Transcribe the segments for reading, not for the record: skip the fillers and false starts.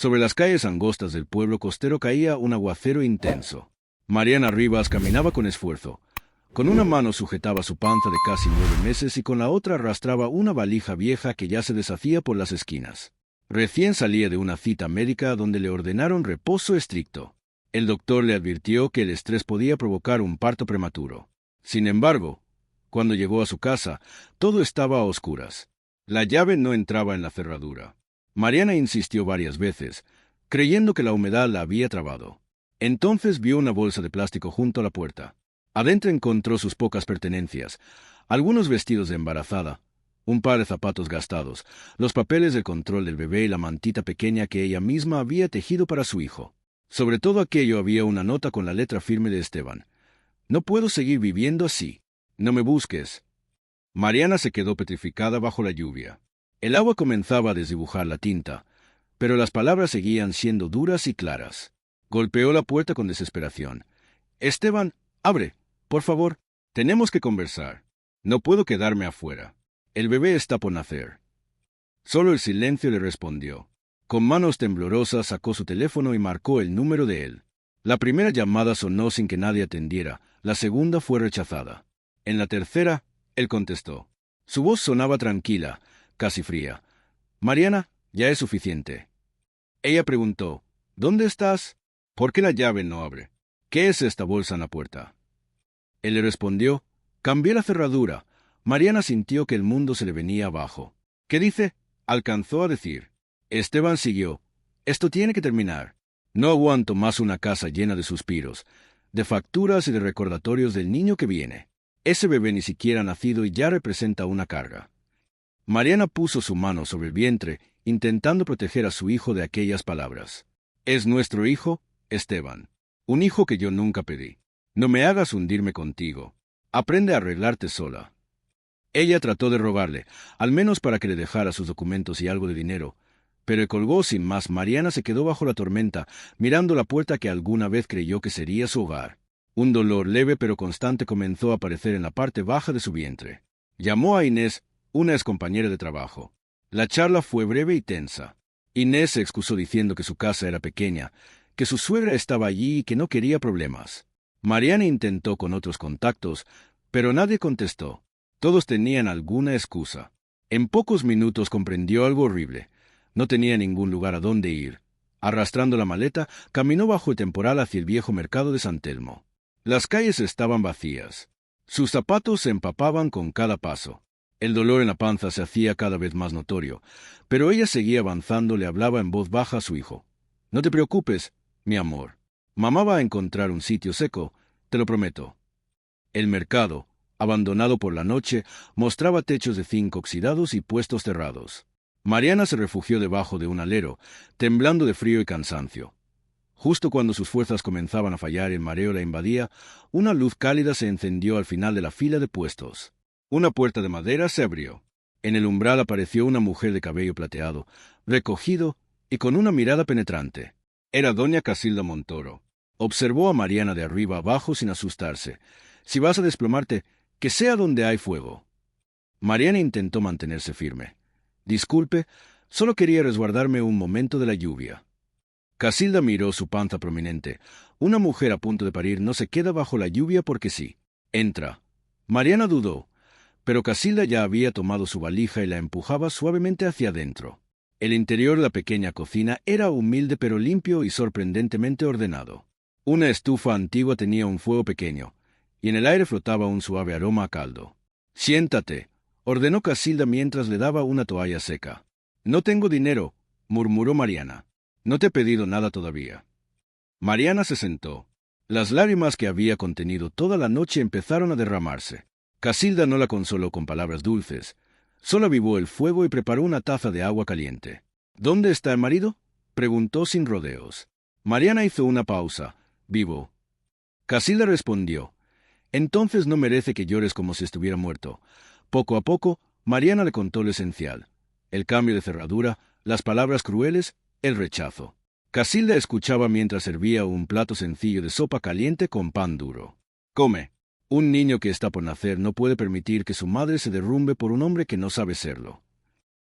Sobre las calles angostas del pueblo costero caía un aguacero intenso. Mariana Rivas caminaba con esfuerzo. Con una mano sujetaba su panza de casi 9 meses y con la otra arrastraba una valija vieja que ya se deshacía por las esquinas. Recién salía de una cita médica donde le ordenaron reposo estricto. El doctor le advirtió que el estrés podía provocar un parto prematuro. Sin embargo, cuando llegó a su casa, todo estaba a oscuras. La llave no entraba en la cerradura. Mariana insistió varias veces, creyendo que la humedad la había trabado. Entonces vio una bolsa de plástico junto a la puerta. Adentro encontró sus pocas pertenencias, algunos vestidos de embarazada, un par de zapatos gastados, los papeles del control del bebé y la mantita pequeña que ella misma había tejido para su hijo. Sobre todo aquello había una nota con la letra firme de Esteban. «No puedo seguir viviendo así. No me busques». Mariana se quedó petrificada bajo la lluvia. El agua comenzaba a desdibujar la tinta, pero las palabras seguían siendo duras y claras. Golpeó la puerta con desesperación. «Esteban, abre, por favor. Tenemos que conversar. No puedo quedarme afuera. El bebé está por nacer». Solo el silencio le respondió. Con manos temblorosas sacó su teléfono y marcó el número de él. La primera llamada sonó sin que nadie atendiera, la segunda fue rechazada. En la tercera, él contestó. Su voz sonaba tranquila, casi fría. «Mariana, ya es suficiente». Ella preguntó, «¿Dónde estás? ¿Por qué la llave no abre? ¿Qué es esta bolsa en la puerta?» Él le respondió, «Cambié la cerradura». Mariana sintió que el mundo se le venía abajo. «¿Qué dice?», alcanzó a decir. Esteban siguió, «Esto tiene que terminar. No aguanto más una casa llena de suspiros, de facturas y de recordatorios del niño que viene. Ese bebé ni siquiera ha nacido y ya representa una carga». Mariana puso su mano sobre el vientre, intentando proteger a su hijo de aquellas palabras. «Es nuestro hijo, Esteban. Un hijo que yo nunca pedí. No me hagas hundirme contigo. Aprende a arreglarte sola». Ella trató de rogarle, al menos para que le dejara sus documentos y algo de dinero, pero colgó sin más. Mariana se quedó bajo la tormenta, mirando la puerta que alguna vez creyó que sería su hogar. Un dolor leve pero constante comenzó a aparecer en la parte baja de su vientre. Llamó a Inés, una excompañera de trabajo. La charla fue breve y tensa. Inés se excusó diciendo que su casa era pequeña, que su suegra estaba allí y que no quería problemas. Mariana intentó con otros contactos, pero nadie contestó. Todos tenían alguna excusa. En pocos minutos comprendió algo horrible. No tenía ningún lugar a donde ir. Arrastrando la maleta, caminó bajo el temporal hacia el viejo mercado de San Telmo. Las calles estaban vacías. Sus zapatos se empapaban con cada paso. El dolor en la panza se hacía cada vez más notorio, pero ella seguía avanzando. Le hablaba en voz baja a su hijo. «No te preocupes, mi amor. Mamá va a encontrar un sitio seco, te lo prometo». El mercado, abandonado por la noche, mostraba techos de zinc oxidados y puestos cerrados. Mariana se refugió debajo de un alero, temblando de frío y cansancio. Justo cuando sus fuerzas comenzaban a fallar y el mareo la invadía, una luz cálida se encendió al final de la fila de puestos. Una puerta de madera se abrió. En el umbral apareció una mujer de cabello plateado, recogido y con una mirada penetrante. Era doña Casilda Montoro. Observó a Mariana de arriba abajo sin asustarse. «Si vas a desplomarte, que sea donde hay fuego». Mariana intentó mantenerse firme. «Disculpe, solo quería resguardarme un momento de la lluvia». Casilda miró su panza prominente. Una mujer a punto de parir no se queda bajo la lluvia porque sí. «Entra». Mariana dudó, pero Casilda ya había tomado su valija y la empujaba suavemente hacia adentro. El interior de la pequeña cocina era humilde pero limpio y sorprendentemente ordenado. Una estufa antigua tenía un fuego pequeño, y en el aire flotaba un suave aroma a caldo. «Siéntate», ordenó Casilda mientras le daba una toalla seca. «No tengo dinero», murmuró Mariana. «No te he pedido nada todavía». Mariana se sentó. Las lágrimas que había contenido toda la noche empezaron a derramarse. Casilda no la consoló con palabras dulces. Solo avivó el fuego y preparó una taza de agua caliente. «¿Dónde está el marido?», preguntó sin rodeos. Mariana hizo una pausa. «Vivo». Casilda respondió. «Entonces no merece que llores como si estuviera muerto». Poco a poco, Mariana le contó lo esencial. El cambio de cerradura, las palabras crueles, el rechazo. Casilda escuchaba mientras servía un plato sencillo de sopa caliente con pan duro. «Come. Un niño que está por nacer no puede permitir que su madre se derrumbe por un hombre que no sabe serlo».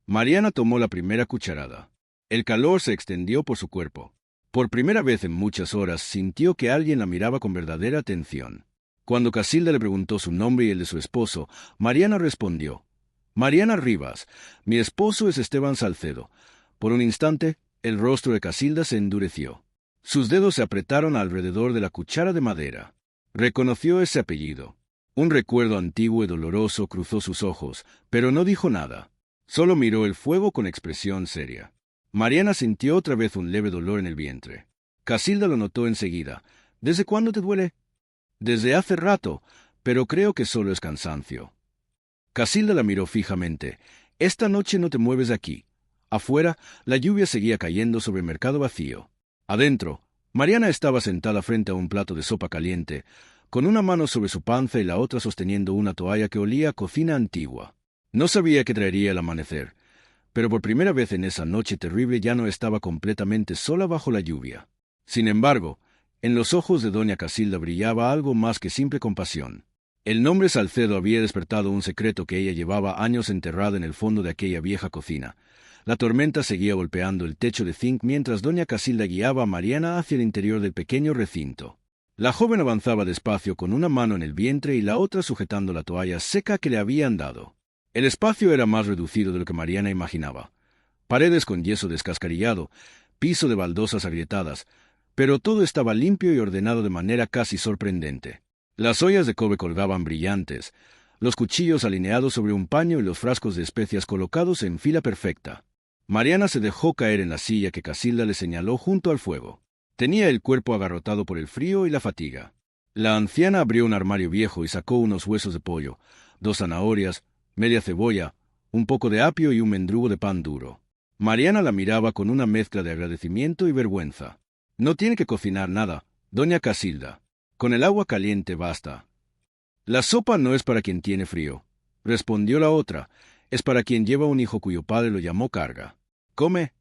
Mariana tomó la primera cucharada. El calor se extendió por su cuerpo. Por primera vez en muchas horas sintió que alguien la miraba con verdadera atención. Cuando Casilda le preguntó su nombre y el de su esposo, Mariana respondió: «Mariana Rivas, mi esposo es Esteban Salcedo». Por un instante, el rostro de Casilda se endureció. Sus dedos se apretaron alrededor de la cuchara de madera. Reconoció ese apellido. Un recuerdo antiguo y doloroso cruzó sus ojos, pero no dijo nada. Solo miró el fuego con expresión seria. Mariana sintió otra vez un leve dolor en el vientre. Casilda lo notó enseguida. «¿Desde cuándo te duele?» «Desde hace rato, pero creo que solo es cansancio». Casilda la miró fijamente. «Esta noche no te mueves de aquí». Afuera, la lluvia seguía cayendo sobre el mercado vacío. Adentro, Mariana estaba sentada frente a un plato de sopa caliente, con una mano sobre su panza y la otra sosteniendo una toalla que olía a cocina antigua. No sabía qué traería el amanecer, pero por primera vez en esa noche terrible ya no estaba completamente sola bajo la lluvia. Sin embargo, en los ojos de doña Casilda brillaba algo más que simple compasión. El nombre Salcedo había despertado un secreto que ella llevaba años enterrado en el fondo de aquella vieja cocina. La tormenta seguía golpeando el techo de zinc mientras doña Casilda guiaba a Mariana hacia el interior del pequeño recinto. La joven avanzaba despacio con una mano en el vientre y la otra sujetando la toalla seca que le habían dado. El espacio era más reducido de lo que Mariana imaginaba. Paredes con yeso descascarillado, piso de baldosas agrietadas, pero todo estaba limpio y ordenado de manera casi sorprendente. Las ollas de cobre colgaban brillantes, los cuchillos alineados sobre un paño y los frascos de especias colocados en fila perfecta. Mariana se dejó caer en la silla que Casilda le señaló junto al fuego. Tenía el cuerpo agarrotado por el frío y la fatiga. La anciana abrió un armario viejo y sacó unos huesos de pollo, 2 zanahorias, media cebolla, un poco de apio y un mendrugo de pan duro. Mariana la miraba con una mezcla de agradecimiento y vergüenza. «No tiene que cocinar nada, doña Casilda. Con el agua caliente basta». «La sopa no es para quien tiene frío», respondió la otra. «Es para quien lleva un hijo cuyo padre lo llamó carga. Come».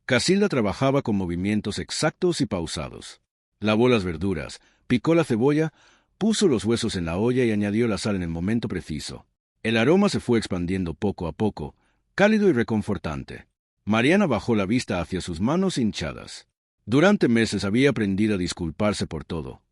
Casilda trabajaba con movimientos exactos y pausados. Lavó las verduras, picó la cebolla, puso los huesos en la olla y añadió la sal en el momento preciso. El aroma se fue expandiendo poco a poco, cálido y reconfortante. Mariana bajó la vista hacia sus manos hinchadas. Durante meses había aprendido a disculparse por todo.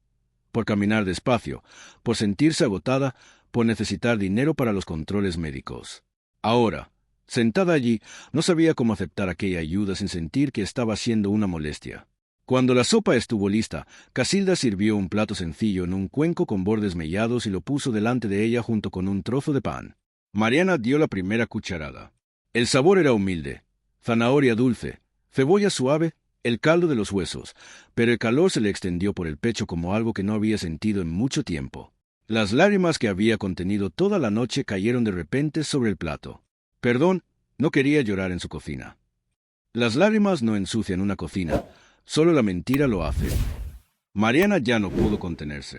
Por caminar despacio, por sentirse agotada, por necesitar dinero para los controles médicos. Ahora, sentada allí, no sabía cómo aceptar aquella ayuda sin sentir que estaba siendo una molestia. Cuando la sopa estuvo lista, Casilda sirvió un plato sencillo en un cuenco con bordes mellados y lo puso delante de ella junto con un trozo de pan. Mariana dio la primera cucharada. El sabor era humilde: zanahoria dulce, cebolla suave, el caldo de los huesos, pero el calor se le extendió por el pecho como algo que no había sentido en mucho tiempo. Las lágrimas que había contenido toda la noche cayeron de repente sobre el plato. Perdón, no quería llorar en su cocina. Las lágrimas no ensucian una cocina, solo la mentira lo hace. Mariana ya no pudo contenerse.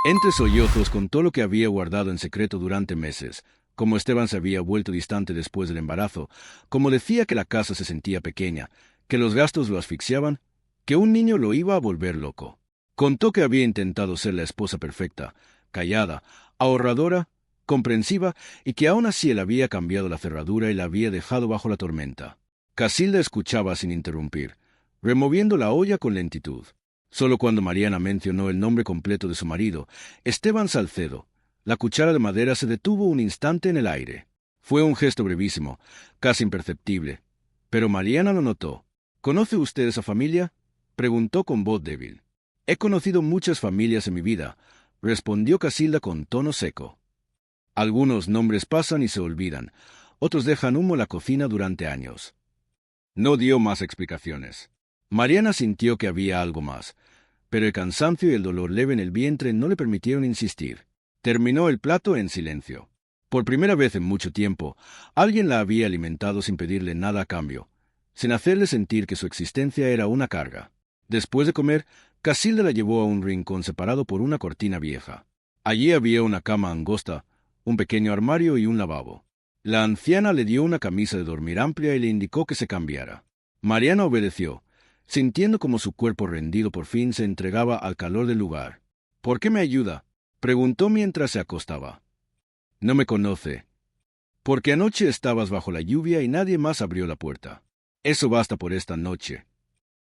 Entre sollozos contó lo que había guardado en secreto durante meses, como Esteban se había vuelto distante después del embarazo, como decía que la casa se sentía pequeña, que los gastos lo asfixiaban, que un niño lo iba a volver loco. Contó que había intentado ser la esposa perfecta, callada, ahorradora, comprensiva, y que aún así él había cambiado la cerradura y la había dejado bajo la tormenta. Casilda escuchaba sin interrumpir, removiendo la olla con lentitud. Solo cuando Mariana mencionó el nombre completo de su marido, Esteban Salcedo, la cuchara de madera se detuvo un instante en el aire. Fue un gesto brevísimo, casi imperceptible, pero Mariana lo notó. «¿Conoce usted esa familia?», preguntó con voz débil. «He conocido muchas familias en mi vida», respondió Casilda con tono seco. «Algunos nombres pasan y se olvidan, otros dejan humo en la cocina durante años». No dio más explicaciones. Mariana sintió que había algo más, pero el cansancio y el dolor leve en el vientre no le permitieron insistir. Terminó el plato en silencio. Por primera vez en mucho tiempo, alguien la había alimentado sin pedirle nada a cambio, sin hacerle sentir que su existencia era una carga. Después de comer, Casilda la llevó a un rincón separado por una cortina vieja. Allí había una cama angosta, un pequeño armario y un lavabo. La anciana le dio una camisa de dormir amplia y le indicó que se cambiara. Mariana obedeció, sintiendo como su cuerpo rendido por fin se entregaba al calor del lugar. «¿Por qué me ayuda?», preguntó mientras se acostaba. «No me conoce». «Porque anoche estabas bajo la lluvia y nadie más abrió la puerta». Eso basta por esta noche.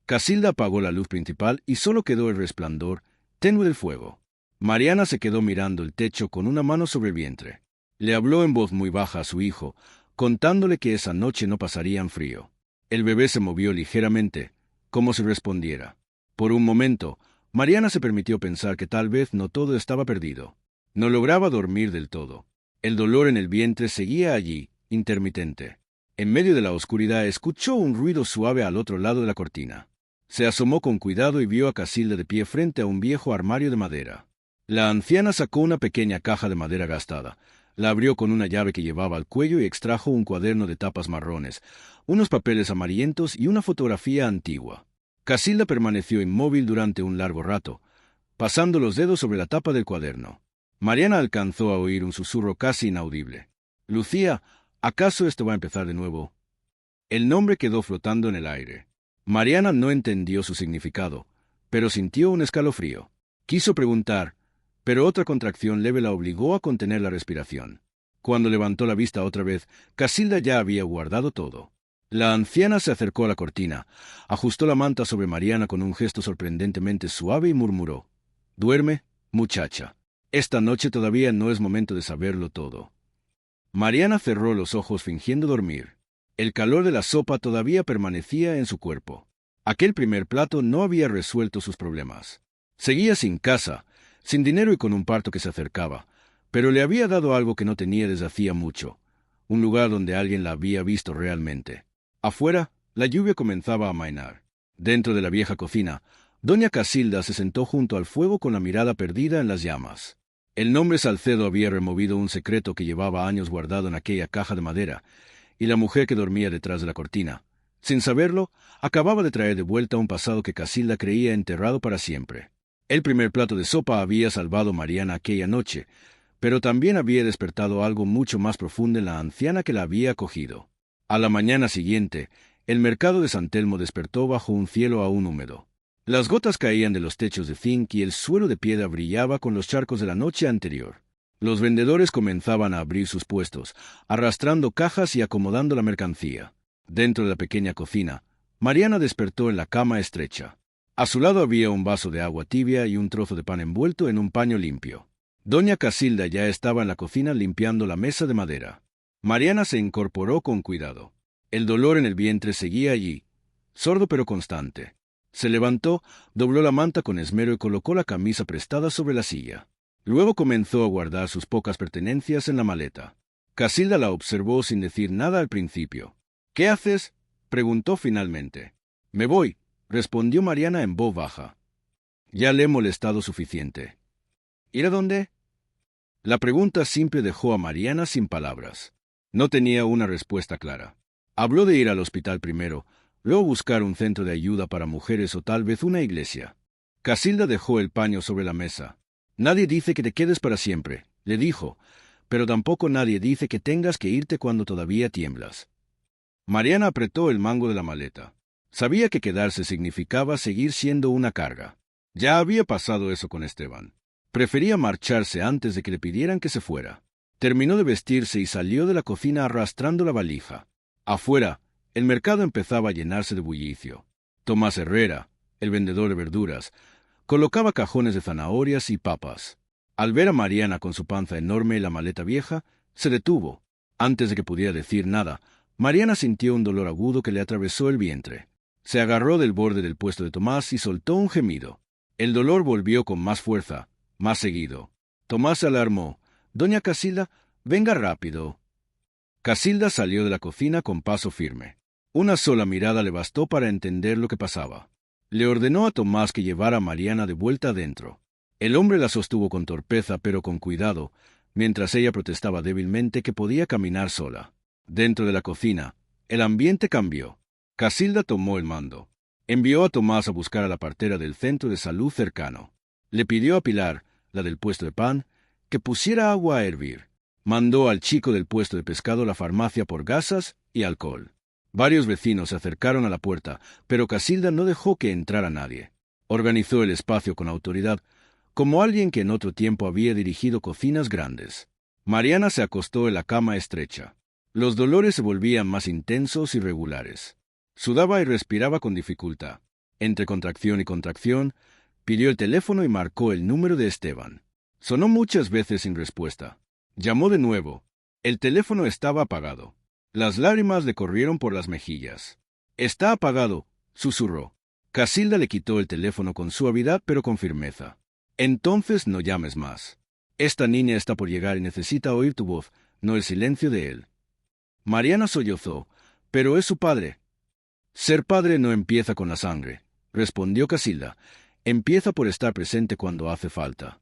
Casilda apagó la luz principal y solo quedó el resplandor tenue del fuego. Mariana se quedó mirando el techo con una mano sobre el vientre. Le habló en voz muy baja a su hijo, contándole que esa noche no pasarían frío. El bebé se movió ligeramente, como si respondiera. Por un momento, Mariana se permitió pensar que tal vez no todo estaba perdido. No lograba dormir del todo. El dolor en el vientre seguía allí, intermitente. En medio de la oscuridad escuchó un ruido suave al otro lado de la cortina. Se asomó con cuidado y vio a Casilda de pie frente a un viejo armario de madera. La anciana sacó una pequeña caja de madera gastada, la abrió con una llave que llevaba al cuello y extrajo un cuaderno de tapas marrones, unos papeles amarillentos y una fotografía antigua. Casilda permaneció inmóvil durante un largo rato, pasando los dedos sobre la tapa del cuaderno. Mariana alcanzó a oír un susurro casi inaudible. «Lucía, ¿acaso esto va a empezar de nuevo?» El nombre quedó flotando en el aire. Mariana no entendió su significado, pero sintió un escalofrío. Quiso preguntar, pero otra contracción leve la obligó a contener la respiración. Cuando levantó la vista otra vez, Casilda ya había guardado todo. La anciana se acercó a la cortina, ajustó la manta sobre Mariana con un gesto sorprendentemente suave y murmuró: «Duerme, muchacha. Esta noche todavía no es momento de saberlo todo». Mariana cerró los ojos fingiendo dormir. El calor de la sopa todavía permanecía en su cuerpo. Aquel primer plato no había resuelto sus problemas. Seguía sin casa, sin dinero y con un parto que se acercaba, pero le había dado algo que no tenía desde hacía mucho, un lugar donde alguien la había visto realmente. Afuera, la lluvia comenzaba a amainar. Dentro de la vieja cocina, doña Casilda se sentó junto al fuego con la mirada perdida en las llamas. El nombre Salcedo había removido un secreto que llevaba años guardado en aquella caja de madera, y la mujer que dormía detrás de la cortina, sin saberlo, acababa de traer de vuelta un pasado que Casilda creía enterrado para siempre. El primer plato de sopa había salvado a Mariana aquella noche, pero también había despertado algo mucho más profundo en la anciana que la había acogido. A la mañana siguiente, el mercado de San Telmo despertó bajo un cielo aún húmedo. Las gotas caían de los techos de zinc y el suelo de piedra brillaba con los charcos de la noche anterior. Los vendedores comenzaban a abrir sus puestos, arrastrando cajas y acomodando la mercancía. Dentro de la pequeña cocina, Mariana despertó en la cama estrecha. A su lado había un vaso de agua tibia y un trozo de pan envuelto en un paño limpio. Doña Casilda ya estaba en la cocina limpiando la mesa de madera. Mariana se incorporó con cuidado. El dolor en el vientre seguía allí, sordo pero constante. Se levantó, dobló la manta con esmero y colocó la camisa prestada sobre la silla. Luego comenzó a guardar sus pocas pertenencias en la maleta. Casilda la observó sin decir nada al principio. «¿Qué haces?», preguntó finalmente. «Me voy», respondió Mariana en voz baja. «Ya le he molestado suficiente». «¿Ir a dónde?». La pregunta simple dejó a Mariana sin palabras. No tenía una respuesta clara. Habló de ir al hospital primero, luego buscar un centro de ayuda para mujeres o tal vez una iglesia. Casilda dejó el paño sobre la mesa. «Nadie dice que te quedes para siempre», le dijo, «pero tampoco nadie dice que tengas que irte cuando todavía tiemblas». Mariana apretó el mango de la maleta. Sabía que quedarse significaba seguir siendo una carga. Ya había pasado eso con Esteban. Prefería marcharse antes de que le pidieran que se fuera. Terminó de vestirse y salió de la cocina arrastrando la valija. Afuera, el mercado empezaba a llenarse de bullicio. Tomás Herrera, el vendedor de verduras, colocaba cajones de zanahorias y papas. Al ver a Mariana con su panza enorme y la maleta vieja, se detuvo. Antes de que pudiera decir nada, Mariana sintió un dolor agudo que le atravesó el vientre. Se agarró del borde del puesto de Tomás y soltó un gemido. El dolor volvió con más fuerza, más seguido. Tomás se alarmó. «Doña Casilda, venga rápido». Casilda salió de la cocina con paso firme. Una sola mirada le bastó para entender lo que pasaba. Le ordenó a Tomás que llevara a Mariana de vuelta adentro. El hombre la sostuvo con torpeza pero con cuidado, mientras ella protestaba débilmente que podía caminar sola. Dentro de la cocina, el ambiente cambió. Casilda tomó el mando. Envió a Tomás a buscar a la partera del centro de salud cercano. Le pidió a Pilar, la del puesto de pan, que pusiera agua a hervir. Mandó al chico del puesto de pescado a la farmacia por gasas y alcohol. Varios vecinos se acercaron a la puerta, pero Casilda no dejó que entrara nadie. Organizó el espacio con autoridad, como alguien que en otro tiempo había dirigido cocinas grandes. Mariana se acostó en la cama estrecha. Los dolores se volvían más intensos y regulares. Sudaba y respiraba con dificultad. Entre contracción y contracción, pidió el teléfono y marcó el número de Esteban. Sonó muchas veces sin respuesta. Llamó de nuevo. El teléfono estaba apagado. Las lágrimas le corrieron por las mejillas. «Está apagado», susurró. Casilda le quitó el teléfono con suavidad pero con firmeza. «Entonces no llames más. Esta niña está por llegar y necesita oír tu voz, no el silencio de él». Mariana sollozó. «Pero es su padre». «Ser padre no empieza con la sangre», respondió Casilda. «Empieza por estar presente cuando hace falta».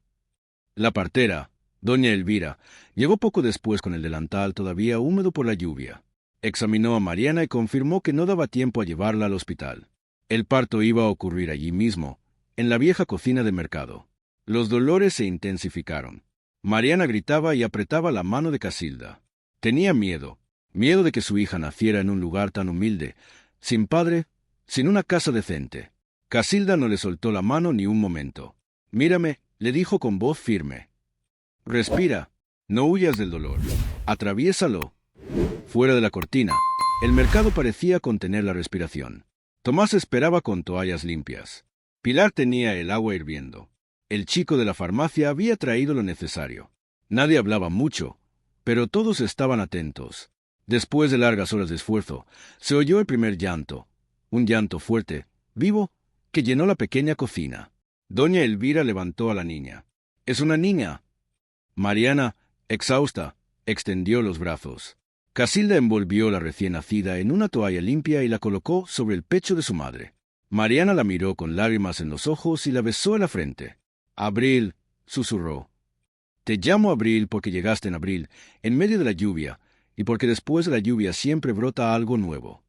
La partera, doña Elvira, llegó poco después con el delantal todavía húmedo por la lluvia. Examinó a Mariana y confirmó que no daba tiempo a llevarla al hospital. El parto iba a ocurrir allí mismo, en la vieja cocina de mercado. Los dolores se intensificaron. Mariana gritaba y apretaba la mano de Casilda. Tenía miedo de que su hija naciera en un lugar tan humilde, sin padre, sin una casa decente. Casilda no le soltó la mano ni un momento. «Mírame», le dijo con voz firme. «Respira, no huyas del dolor. Atraviésalo». Fuera de la cortina, el mercado parecía contener la respiración. Tomás esperaba con toallas limpias. Pilar tenía el agua hirviendo. El chico de la farmacia había traído lo necesario. Nadie hablaba mucho, pero todos estaban atentos. Después de largas horas de esfuerzo, se oyó el primer llanto, un llanto fuerte, vivo, que llenó la pequeña cocina. Doña Elvira levantó a la niña. «Es una niña». Mariana, exhausta, extendió los brazos. Casilda envolvió la recién nacida en una toalla limpia y la colocó sobre el pecho de su madre. Mariana la miró con lágrimas en los ojos y la besó en la frente. «Abril», susurró. «Te llamo Abril porque llegaste en abril, en medio de la lluvia, y porque después de la lluvia siempre brota algo nuevo».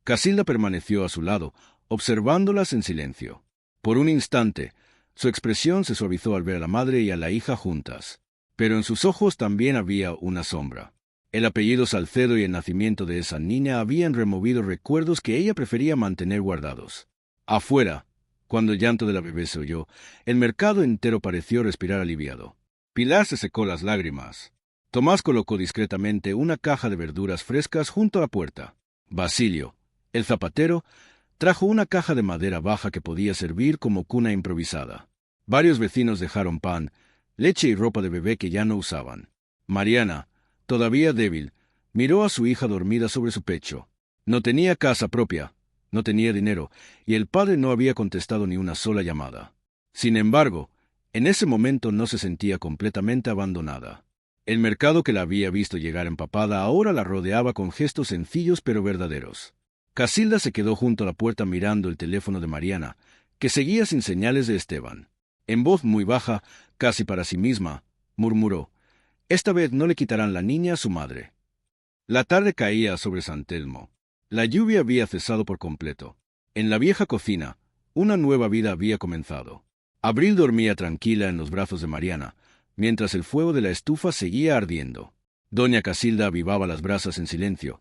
Casilda permaneció a su lado, observándolas en silencio. Por un instante, su expresión se suavizó al ver a la madre y a la hija juntas. Pero en sus ojos también había una sombra. El apellido Salcedo y el nacimiento de esa niña habían removido recuerdos que ella prefería mantener guardados. Afuera, cuando el llanto de la bebé se oyó, el mercado entero pareció respirar aliviado. Pilar se secó las lágrimas. Tomás colocó discretamente una caja de verduras frescas junto a la puerta. Basilio, el zapatero, trajo una caja de madera baja que podía servir como cuna improvisada. Varios vecinos dejaron pan, leche y ropa de bebé que ya no usaban. Mariana, todavía débil, miró a su hija dormida sobre su pecho. No tenía casa propia, no tenía dinero, y el padre no había contestado ni una sola llamada. Sin embargo, en ese momento no se sentía completamente abandonada. El mercado que la había visto llegar empapada ahora la rodeaba con gestos sencillos pero verdaderos. Casilda se quedó junto a la puerta mirando el teléfono de Mariana, que seguía sin señales de Esteban. En voz muy baja, casi para sí misma, murmuró: «Esta vez no le quitarán la niña a su madre». La tarde caía sobre San Telmo. La lluvia había cesado por completo. En la vieja cocina, una nueva vida había comenzado. Abril dormía tranquila en los brazos de Mariana, mientras el fuego de la estufa seguía ardiendo. Doña Casilda avivaba las brasas en silencio,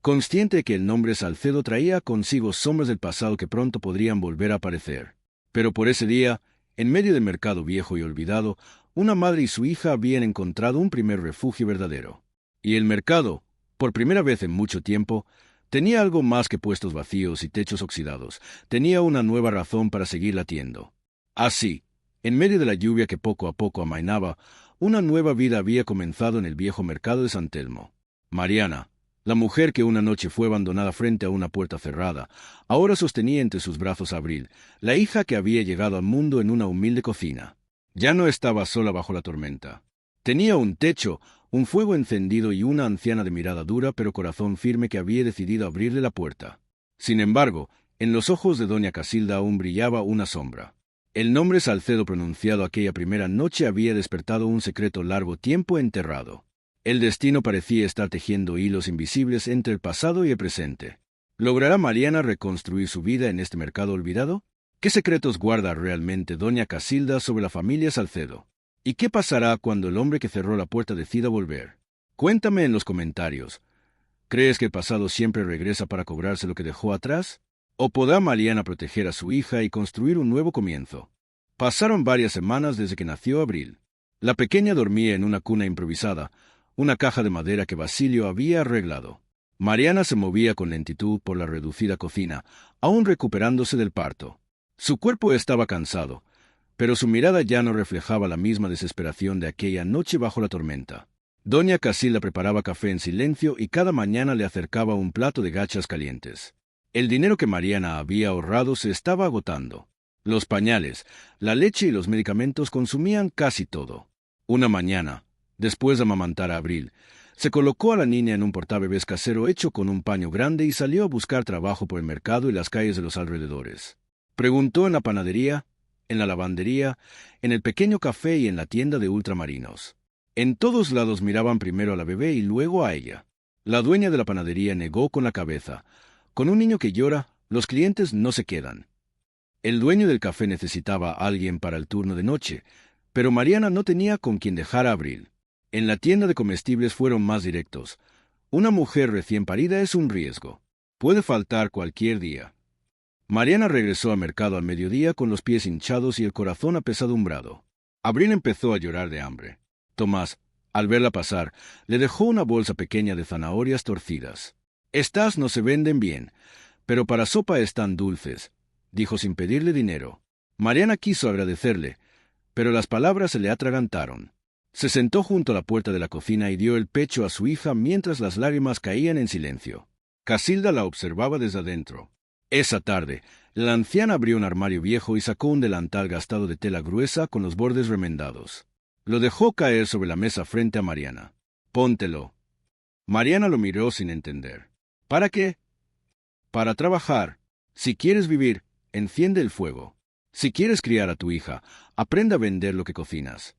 consciente de que el nombre Salcedo traía consigo sombras del pasado que pronto podrían volver a aparecer. Pero por ese día, en medio del mercado viejo y olvidado, una madre y su hija habían encontrado un primer refugio verdadero. Y el mercado, por primera vez en mucho tiempo, tenía algo más que puestos vacíos y techos oxidados. Tenía una nueva razón para seguir latiendo. Así, en medio de la lluvia que poco a poco amainaba, una nueva vida había comenzado en el viejo mercado de San Telmo. Mariana, la mujer que una noche fue abandonada frente a una puerta cerrada, ahora sostenía entre sus brazos a Abril, la hija que había llegado al mundo en una humilde cocina. Ya no estaba sola bajo la tormenta. Tenía un techo, un fuego encendido y una anciana de mirada dura pero corazón firme que había decidido abrirle la puerta. Sin embargo, en los ojos de doña Casilda aún brillaba una sombra. El nombre Salcedo pronunciado aquella primera noche había despertado un secreto largo tiempo enterrado. El destino parecía estar tejiendo hilos invisibles entre el pasado y el presente. ¿Logrará Mariana reconstruir su vida en este mercado olvidado? ¿Qué secretos guarda realmente doña Casilda sobre la familia Salcedo? ¿Y qué pasará cuando el hombre que cerró la puerta decida volver? Cuéntame en los comentarios. ¿Crees que el pasado siempre regresa para cobrarse lo que dejó atrás? ¿O podrá Mariana proteger a su hija y construir un nuevo comienzo? Pasaron varias semanas desde que nació Abril. La pequeña dormía en una cuna improvisada, una caja de madera que Basilio había arreglado. Mariana se movía con lentitud por la reducida cocina, aún recuperándose del parto. Su cuerpo estaba cansado, pero su mirada ya no reflejaba la misma desesperación de aquella noche bajo la tormenta. Doña Casilda preparaba café en silencio y cada mañana le acercaba un plato de gachas calientes. El dinero que Mariana había ahorrado se estaba agotando. Los pañales, la leche y los medicamentos consumían casi todo. Una mañana, después de amamantar a Abril, se colocó a la niña en un portabebés casero hecho con un paño grande y salió a buscar trabajo por el mercado y las calles de los alrededores. Preguntó en la panadería, en la lavandería, en el pequeño café y en la tienda de ultramarinos. En todos lados miraban primero a la bebé y luego a ella. La dueña de la panadería negó con la cabeza. Con un niño que llora, los clientes no se quedan. El dueño del café necesitaba a alguien para el turno de noche, pero Mariana no tenía con quien dejar a Abril. En la tienda de comestibles fueron más directos. Una mujer recién parida es un riesgo. Puede faltar cualquier día. Mariana regresó al mercado al mediodía con los pies hinchados y el corazón apesadumbrado. Abril empezó a llorar de hambre. Tomás, al verla pasar, le dejó una bolsa pequeña de zanahorias torcidas. «Estas no se venden bien, pero para sopa están dulces», dijo sin pedirle dinero. Mariana quiso agradecerle, pero las palabras se le atragantaron. Se sentó junto a la puerta de la cocina y dio el pecho a su hija mientras las lágrimas caían en silencio. Casilda la observaba desde adentro. Esa tarde, la anciana abrió un armario viejo y sacó un delantal gastado de tela gruesa con los bordes remendados. Lo dejó caer sobre la mesa frente a Mariana. «Póntelo». Mariana lo miró sin entender. «¿Para qué?» «Para trabajar. Si quieres vivir, enciende el fuego. Si quieres criar a tu hija, aprende a vender lo que cocinas».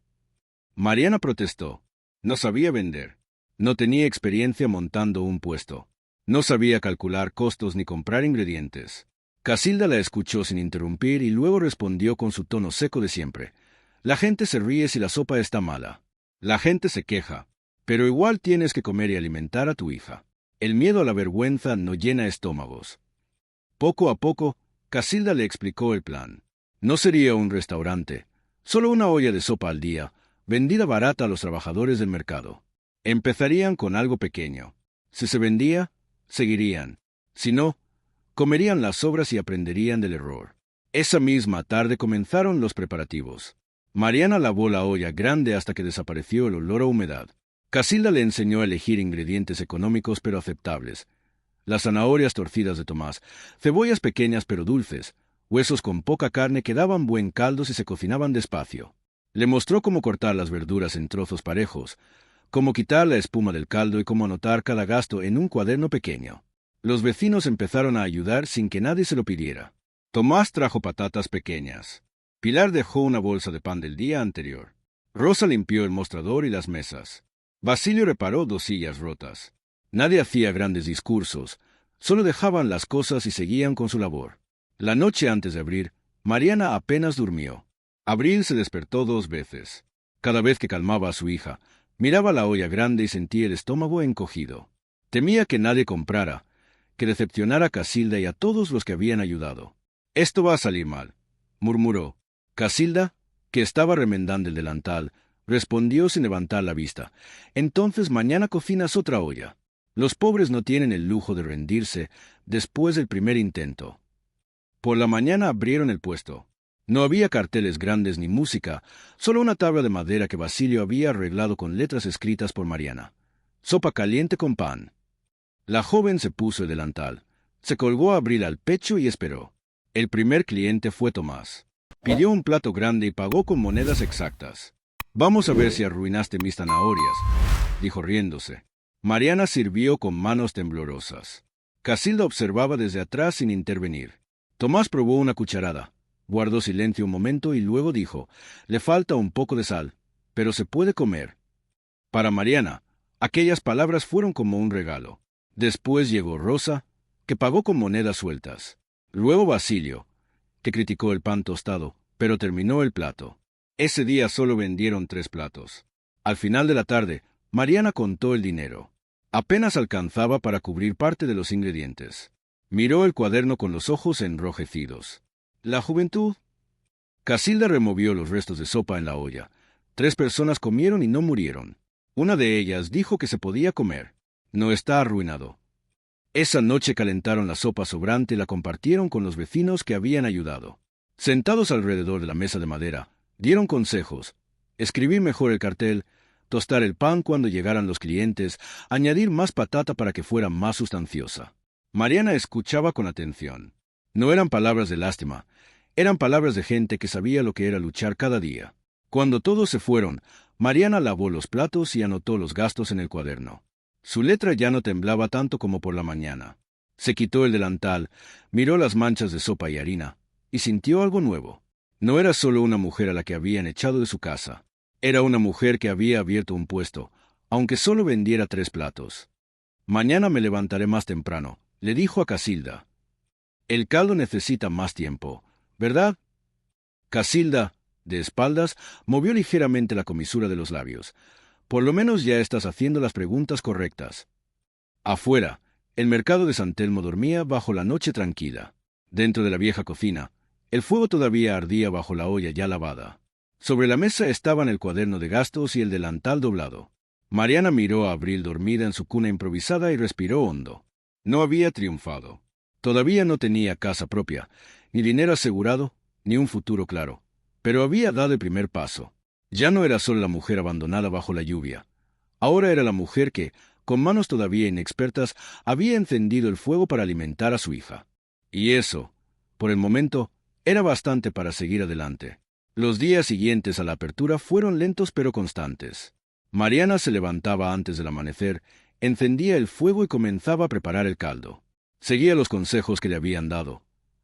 Mariana protestó. No sabía vender. No tenía experiencia montando un puesto. No sabía calcular costos ni comprar ingredientes. Casilda la escuchó sin interrumpir y luego respondió con su tono seco de siempre. «La gente se ríe si la sopa está mala. La gente se queja. Pero igual tienes que comer y alimentar a tu hija. El miedo a la vergüenza no llena estómagos». Poco a poco, Casilda le explicó el plan. No sería un restaurante, solo una olla de sopa al día, vendida barata a los trabajadores del mercado. Empezarían con algo pequeño. Si se vendía, seguirían. Si no, comerían las sobras y aprenderían del error. Esa misma tarde comenzaron los preparativos. Mariana lavó la olla grande hasta que desapareció el olor a humedad. Casilda le enseñó a elegir ingredientes económicos pero aceptables. Las zanahorias torcidas de Tomás, cebollas pequeñas pero dulces, huesos con poca carne que daban buen caldo si se cocinaban despacio. Le mostró cómo cortar las verduras en trozos parejos, cómo quitar la espuma del caldo y cómo anotar cada gasto en un cuaderno pequeño. Los vecinos empezaron a ayudar sin que nadie se lo pidiera. Tomás trajo patatas pequeñas. Pilar dejó una bolsa de pan del día anterior. Rosa limpió el mostrador y las mesas. Basilio reparó 2 sillas rotas. Nadie hacía grandes discursos, solo dejaban las cosas y seguían con su labor. La noche antes de abrir, Mariana apenas durmió. Abril se despertó 2 veces. Cada vez que calmaba a su hija, miraba la olla grande y sentía el estómago encogido. Temía que nadie comprara, que decepcionara a Casilda y a todos los que habían ayudado. «Esto va a salir mal», murmuró. Casilda, que estaba remendando el delantal, respondió sin levantar la vista. «Entonces mañana cocinas otra olla. Los pobres no tienen el lujo de rendirse después del primer intento». Por la mañana abrieron el puesto. No había carteles grandes ni música, solo una tabla de madera que Basilio había arreglado con letras escritas por Mariana. «Sopa caliente con pan». La joven se puso el delantal, se colgó a Abril al pecho y esperó. El primer cliente fue Tomás. Pidió un plato grande y pagó con monedas exactas. «Vamos a ver si arruinaste mis zanahorias», dijo riéndose. Mariana sirvió con manos temblorosas. Casilda observaba desde atrás sin intervenir. Tomás probó una cucharada, guardó silencio un momento y luego dijo: «Le falta un poco de sal, pero se puede comer». Para Mariana, aquellas palabras fueron como un regalo. Después llegó Rosa, que pagó con monedas sueltas. Luego Basilio, que criticó el pan tostado, pero terminó el plato. Ese día solo vendieron 3 platos. Al final de la tarde, Mariana contó el dinero. Apenas alcanzaba para cubrir parte de los ingredientes. Miró el cuaderno con los ojos enrojecidos. «¿La juventud?» Casilda removió los restos de sopa en la olla. 3 personas comieron y no murieron. Una de ellas dijo que se podía comer. «No está arruinado», Esa noche calentaron la sopa sobrante y la compartieron con los vecinos que habían ayudado. Sentados alrededor de la mesa de madera, dieron consejos: escribir mejor el cartel, tostar el pan cuando llegaran los clientes, añadir más patata para que fuera más sustanciosa. Mariana escuchaba con atención. No eran palabras de lástima, eran palabras de gente que sabía lo que era luchar cada día. Cuando todos se fueron, Mariana lavó los platos y anotó los gastos en el cuaderno. Su letra ya no temblaba tanto como por la mañana. Se quitó el delantal, miró las manchas de sopa y harina, y sintió algo nuevo. No era solo una mujer a la que habían echado de su casa. Era una mujer que había abierto un puesto, aunque solo vendiera 3 platos. Mañana me levantaré más temprano, le dijo a Casilda. El caldo necesita más tiempo, ¿verdad? Casilda, de espaldas, movió ligeramente la comisura de los labios. Por lo menos ya estás haciendo las preguntas correctas. Afuera, el mercado de San Telmo dormía bajo la noche tranquila. Dentro de la vieja cocina, el fuego todavía ardía bajo la olla ya lavada. Sobre la mesa estaban el cuaderno de gastos y el delantal doblado. Mariana miró a Abril dormida en su cuna improvisada y respiró hondo. No había triunfado. Todavía no tenía casa propia, ni dinero asegurado, ni un futuro claro. Pero había dado el primer paso. Ya no era solo la mujer abandonada bajo la lluvia. Ahora era la mujer que, con manos todavía inexpertas, había encendido el fuego para alimentar a su hija. Y eso, por el momento, era bastante para seguir adelante. Los días siguientes a la apertura fueron lentos pero constantes. Mariana se levantaba antes del amanecer, encendía el fuego y comenzaba a preparar el caldo. Seguía los consejos que le habían dado.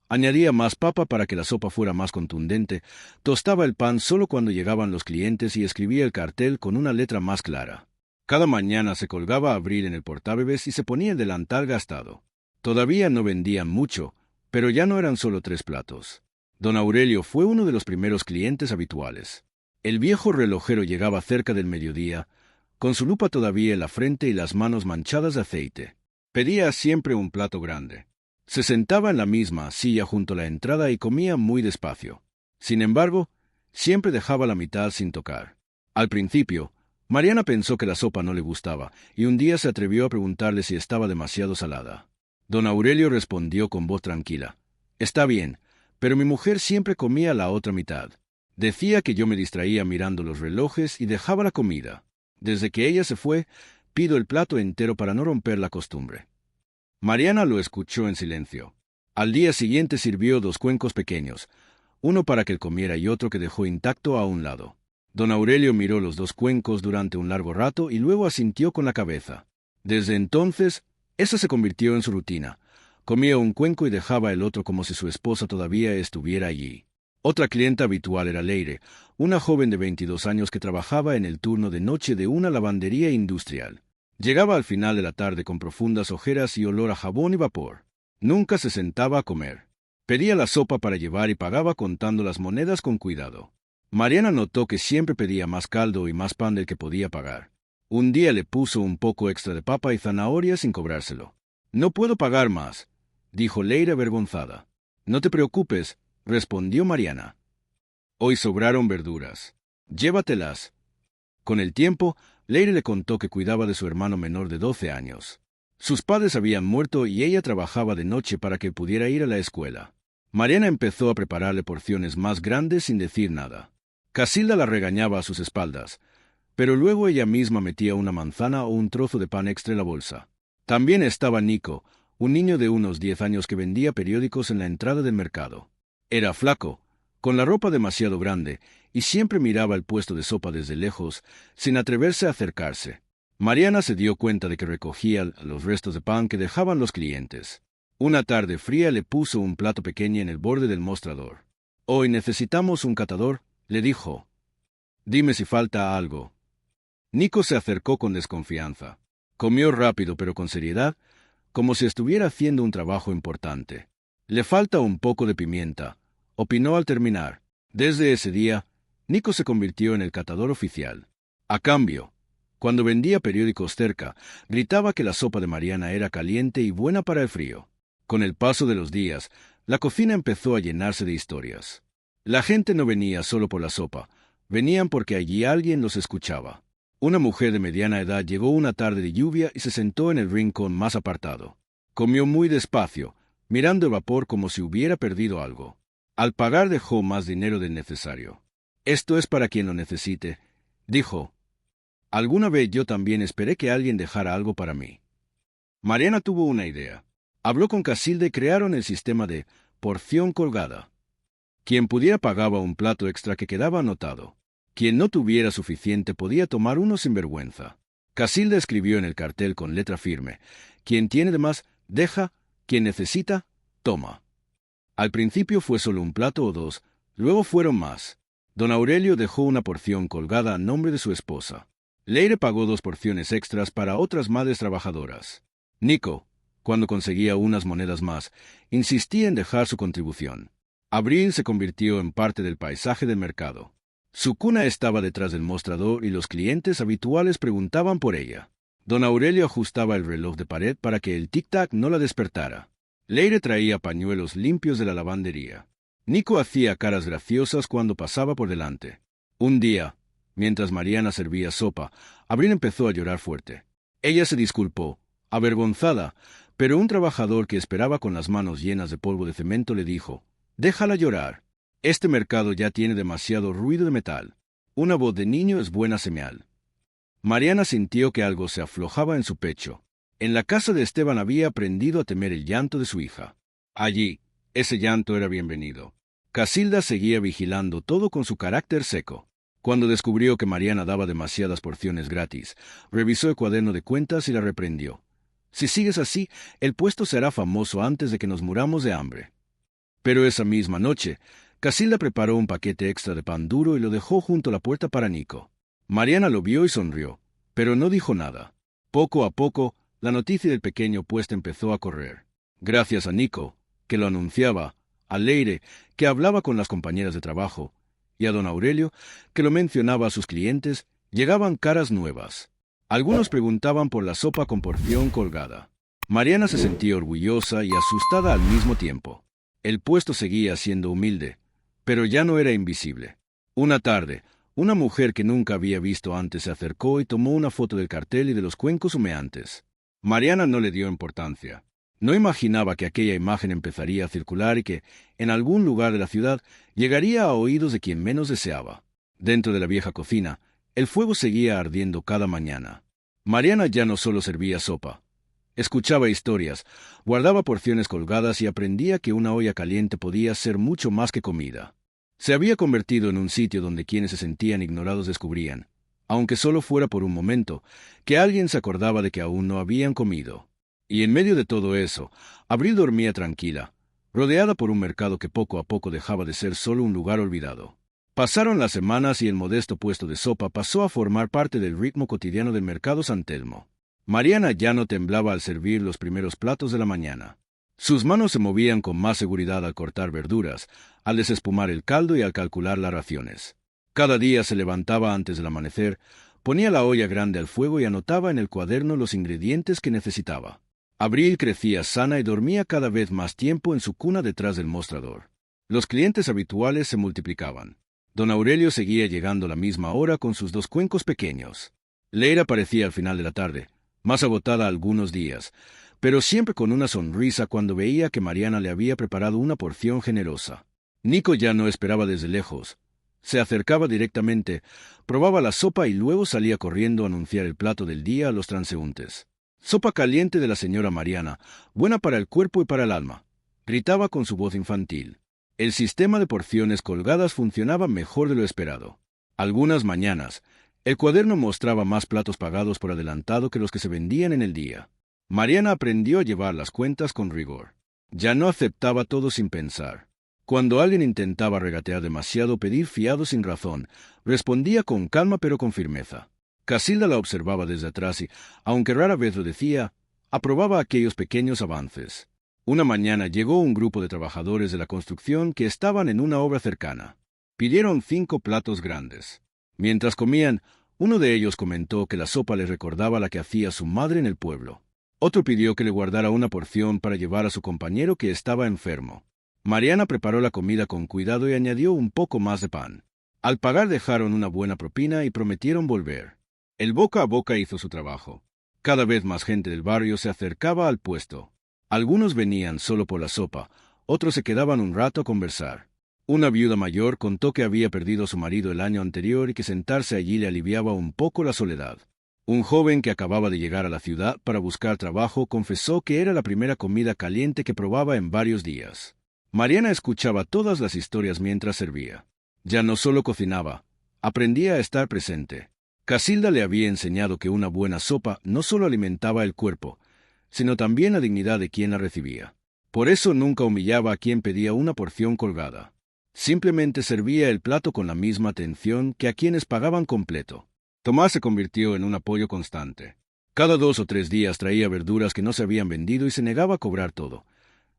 Añadía más papa para que la sopa fuera más contundente, tostaba el pan solo cuando llegaban los clientes y escribía el cartel con una letra más clara. Cada mañana se colgaba a Abril en el portabebés y se ponía el delantal gastado. Todavía no vendían mucho, pero ya no eran solo 3 platos. Don Aurelio fue uno de los primeros clientes habituales. El viejo relojero llegaba cerca del mediodía, con su lupa todavía en la frente y las manos manchadas de aceite. Pedía siempre un plato grande. Se sentaba en la misma silla junto a la entrada y comía muy despacio. Sin embargo, siempre dejaba la mitad sin tocar. Al principio, Mariana pensó que la sopa no le gustaba, y un día se atrevió a preguntarle si estaba demasiado salada. Don Aurelio respondió con voz tranquila: «Está bien, pero mi mujer siempre comía la otra mitad. Decía que yo me distraía mirando los relojes y dejaba la comida. Desde que ella se fue, pido el plato entero para no romper la costumbre». Mariana lo escuchó en silencio. Al día siguiente sirvió 2 cuencos pequeños, uno para que él comiera y otro que dejó intacto a un lado. Don Aurelio miró los 2 cuencos durante un largo rato y luego asintió con la cabeza. Desde entonces, esa se convirtió en su rutina. Comía un cuenco y dejaba el otro como si su esposa todavía estuviera allí. Otra clienta habitual era Leire, una joven de 22 años que trabajaba en el turno de noche de una lavandería industrial. Llegaba al final de la tarde con profundas ojeras y olor a jabón y vapor. Nunca se sentaba a comer. Pedía la sopa para llevar y pagaba contando las monedas con cuidado. Mariana notó que siempre pedía más caldo y más pan del que podía pagar. Un día le puso un poco extra de papa y zanahoria sin cobrárselo. «No puedo pagar más», dijo Leire avergonzada. «No te preocupes», respondió Mariana. «Hoy sobraron verduras. Llévatelas». Con el tiempo, Leire le contó que cuidaba de su hermano menor de 12 años. Sus padres habían muerto y ella trabajaba de noche para que pudiera ir a la escuela. Mariana empezó a prepararle porciones más grandes sin decir nada. Casilda la regañaba a sus espaldas, pero luego ella misma metía una manzana o un trozo de pan extra en la bolsa. También estaba Nico, un niño de unos 10 años que vendía periódicos en la entrada del mercado. Era flaco, con la ropa demasiado grande, y siempre miraba el puesto de sopa desde lejos, sin atreverse a acercarse. Mariana se dio cuenta de que recogía los restos de pan que dejaban los clientes. Una tarde fría le puso un plato pequeño en el borde del mostrador. «Hoy necesitamos un catador», le dijo. «Dime si falta algo». Nico se acercó con desconfianza. Comió rápido pero con seriedad, como si estuviera haciendo un trabajo importante. «Le falta un poco de pimienta», opinó al terminar. Desde ese día, Nico se convirtió en el catador oficial. A cambio, cuando vendía periódicos cerca, gritaba que la sopa de Mariana era caliente y buena para el frío. Con el paso de los días, la cocina empezó a llenarse de historias. La gente no venía solo por la sopa, venían porque allí alguien los escuchaba. Una mujer de mediana edad llegó una tarde de lluvia y se sentó en el rincón más apartado. Comió muy despacio, mirando el vapor como si hubiera perdido algo. Al pagar dejó más dinero del necesario. Esto es para quien lo necesite, dijo. Alguna vez yo también esperé que alguien dejara algo para mí. Mariana tuvo una idea. Habló con Casilda y crearon el sistema de porción colgada. Quien pudiera pagaba un plato extra que quedaba anotado. Quien no tuviera suficiente podía tomar uno sin vergüenza. Casilda escribió en el cartel con letra firme: quien tiene de más, deja; quien necesita, toma. Al principio fue solo un plato o dos, luego fueron más. Don Aurelio dejó una porción colgada a nombre de su esposa. Leire pagó 2 porciones extras para otras madres trabajadoras. Nico, cuando conseguía unas monedas más, insistía en dejar su contribución. Abril se convirtió en parte del paisaje del mercado. Su cuna estaba detrás del mostrador y los clientes habituales preguntaban por ella. Don Aurelio ajustaba el reloj de pared para que el tic-tac no la despertara. Leire traía pañuelos limpios de la lavandería. Nico hacía caras graciosas cuando pasaba por delante. Un día, mientras Mariana servía sopa, Abril empezó a llorar fuerte. Ella se disculpó, avergonzada, pero un trabajador que esperaba con las manos llenas de polvo de cemento le dijo: «Déjala llorar. Este mercado ya tiene demasiado ruido de metal. Una voz de niño es buena señal». Mariana sintió que algo se aflojaba en su pecho. En la casa de Esteban había aprendido a temer el llanto de su hija. Allí, ese llanto era bienvenido. Casilda seguía vigilando todo con su carácter seco. Cuando descubrió que Mariana daba demasiadas porciones gratis, revisó el cuaderno de cuentas y la reprendió. «Si sigues así, el puesto será famoso antes de que nos muramos de hambre». Pero esa misma noche, Casilda preparó un paquete extra de pan duro y lo dejó junto a la puerta para Nico. Mariana lo vio y sonrió, pero no dijo nada. Poco a poco, la noticia del pequeño puesto empezó a correr. Gracias a Nico, que lo anunciaba, a Leire, que hablaba con las compañeras de trabajo, y a don Aurelio, que lo mencionaba a sus clientes, llegaban caras nuevas. Algunos preguntaban por la sopa con porción colgada. Mariana se sentía orgullosa y asustada al mismo tiempo. El puesto seguía siendo humilde, pero ya no era invisible. Una tarde, una mujer que nunca había visto antes se acercó y tomó una foto del cartel y de los cuencos humeantes. Mariana no le dio importancia. No imaginaba que aquella imagen empezaría a circular y que, en algún lugar de la ciudad, llegaría a oídos de quien menos deseaba. Dentro de la vieja cocina, el fuego seguía ardiendo cada mañana. Mariana ya no solo servía sopa. Escuchaba historias, guardaba porciones colgadas y aprendía que una olla caliente podía ser mucho más que comida. Se había convertido en un sitio donde quienes se sentían ignorados descubrían, aunque solo fuera por un momento, que alguien se acordaba de que aún no habían comido. Y en medio de todo eso, Abril dormía tranquila, rodeada por un mercado que poco a poco dejaba de ser solo un lugar olvidado. Pasaron las semanas y el modesto puesto de sopa pasó a formar parte del ritmo cotidiano del mercado San Telmo. Mariana ya no temblaba al servir los primeros platos de la mañana. Sus manos se movían con más seguridad al cortar verduras, al desespumar el caldo y al calcular las raciones. Cada día se levantaba antes del amanecer, ponía la olla grande al fuego y anotaba en el cuaderno los ingredientes que necesitaba. Abril crecía sana y dormía cada vez más tiempo en su cuna detrás del mostrador. Los clientes habituales se multiplicaban. Don Aurelio seguía llegando a la misma hora con sus 2 cuencos pequeños. Leire aparecía al final de la tarde, más agotada algunos días, pero siempre con una sonrisa cuando veía que Mariana le había preparado una porción generosa. Nico ya no esperaba desde lejos. Se acercaba directamente, probaba la sopa y luego salía corriendo a anunciar el plato del día a los transeúntes. «Sopa caliente de la señora Mariana, buena para el cuerpo y para el alma», gritaba con su voz infantil. El sistema de porciones colgadas funcionaba mejor de lo esperado. Algunas mañanas, el cuaderno mostraba más platos pagados por adelantado que los que se vendían en el día. Mariana aprendió a llevar las cuentas con rigor. Ya no aceptaba todo sin pensar. Cuando alguien intentaba regatear demasiado o pedir fiado sin razón, respondía con calma pero con firmeza. Casilda la observaba desde atrás y, aunque rara vez lo decía, aprobaba aquellos pequeños avances. Una mañana llegó un grupo de trabajadores de la construcción que estaban en una obra cercana. Pidieron 5 platos grandes. Mientras comían, uno de ellos comentó que la sopa le recordaba la que hacía su madre en el pueblo. Otro pidió que le guardara una porción para llevar a su compañero que estaba enfermo. Mariana preparó la comida con cuidado y añadió un poco más de pan. Al pagar dejaron una buena propina y prometieron volver. El boca a boca hizo su trabajo. Cada vez más gente del barrio se acercaba al puesto. Algunos venían solo por la sopa, otros se quedaban un rato a conversar. Una viuda mayor contó que había perdido a su marido el año anterior y que sentarse allí le aliviaba un poco la soledad. Un joven que acababa de llegar a la ciudad para buscar trabajo confesó que era la primera comida caliente que probaba en varios días. Mariana escuchaba todas las historias mientras servía. Ya no solo cocinaba, aprendía a estar presente. Casilda le había enseñado que una buena sopa no solo alimentaba el cuerpo, sino también la dignidad de quien la recibía. Por eso nunca humillaba a quien pedía una porción colgada. Simplemente servía el plato con la misma atención que a quienes pagaban completo. Tomás se convirtió en un apoyo constante. Cada 2 o 3 días traía verduras que no se habían vendido y se negaba a cobrar todo.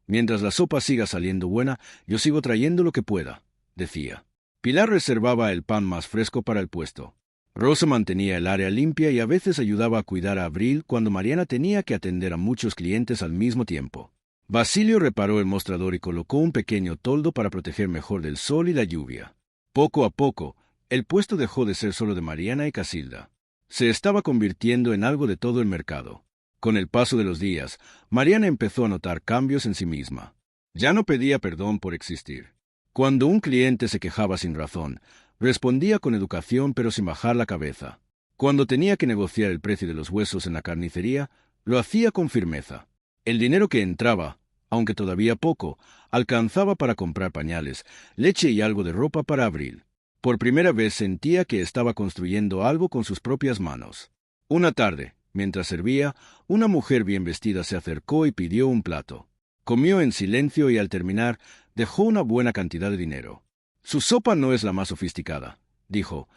Mientras la sopa siga saliendo buena, yo sigo trayendo lo que pueda, decía. Pilar reservaba el pan más fresco para el puesto. Rosa mantenía el área limpia y a veces ayudaba a cuidar a Abril cuando Mariana tenía que atender a muchos clientes al mismo tiempo. Basilio reparó el mostrador y colocó un pequeño toldo para proteger mejor del sol y la lluvia. Poco a poco, el puesto dejó de ser solo de Mariana y Casilda. Se estaba convirtiendo en algo de todo el mercado. Con el paso de los días, Mariana empezó a notar cambios en sí misma. Ya no pedía perdón por existir. Cuando un cliente se quejaba sin razón, respondía con educación pero sin bajar la cabeza. Cuando tenía que negociar el precio de los huesos en la carnicería, lo hacía con firmeza. El dinero que entraba, aunque todavía poco, alcanzaba para comprar pañales, leche y algo de ropa para Abril. Por primera vez sentía que estaba construyendo algo con sus propias manos. Una tarde, mientras servía, una mujer bien vestida se acercó y pidió un plato. Comió en silencio y al terminar, dejó una buena cantidad de dinero. Su sopa no es la más sofisticada, dijo,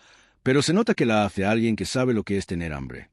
pero se nota que la hace alguien que sabe lo que es tener hambre.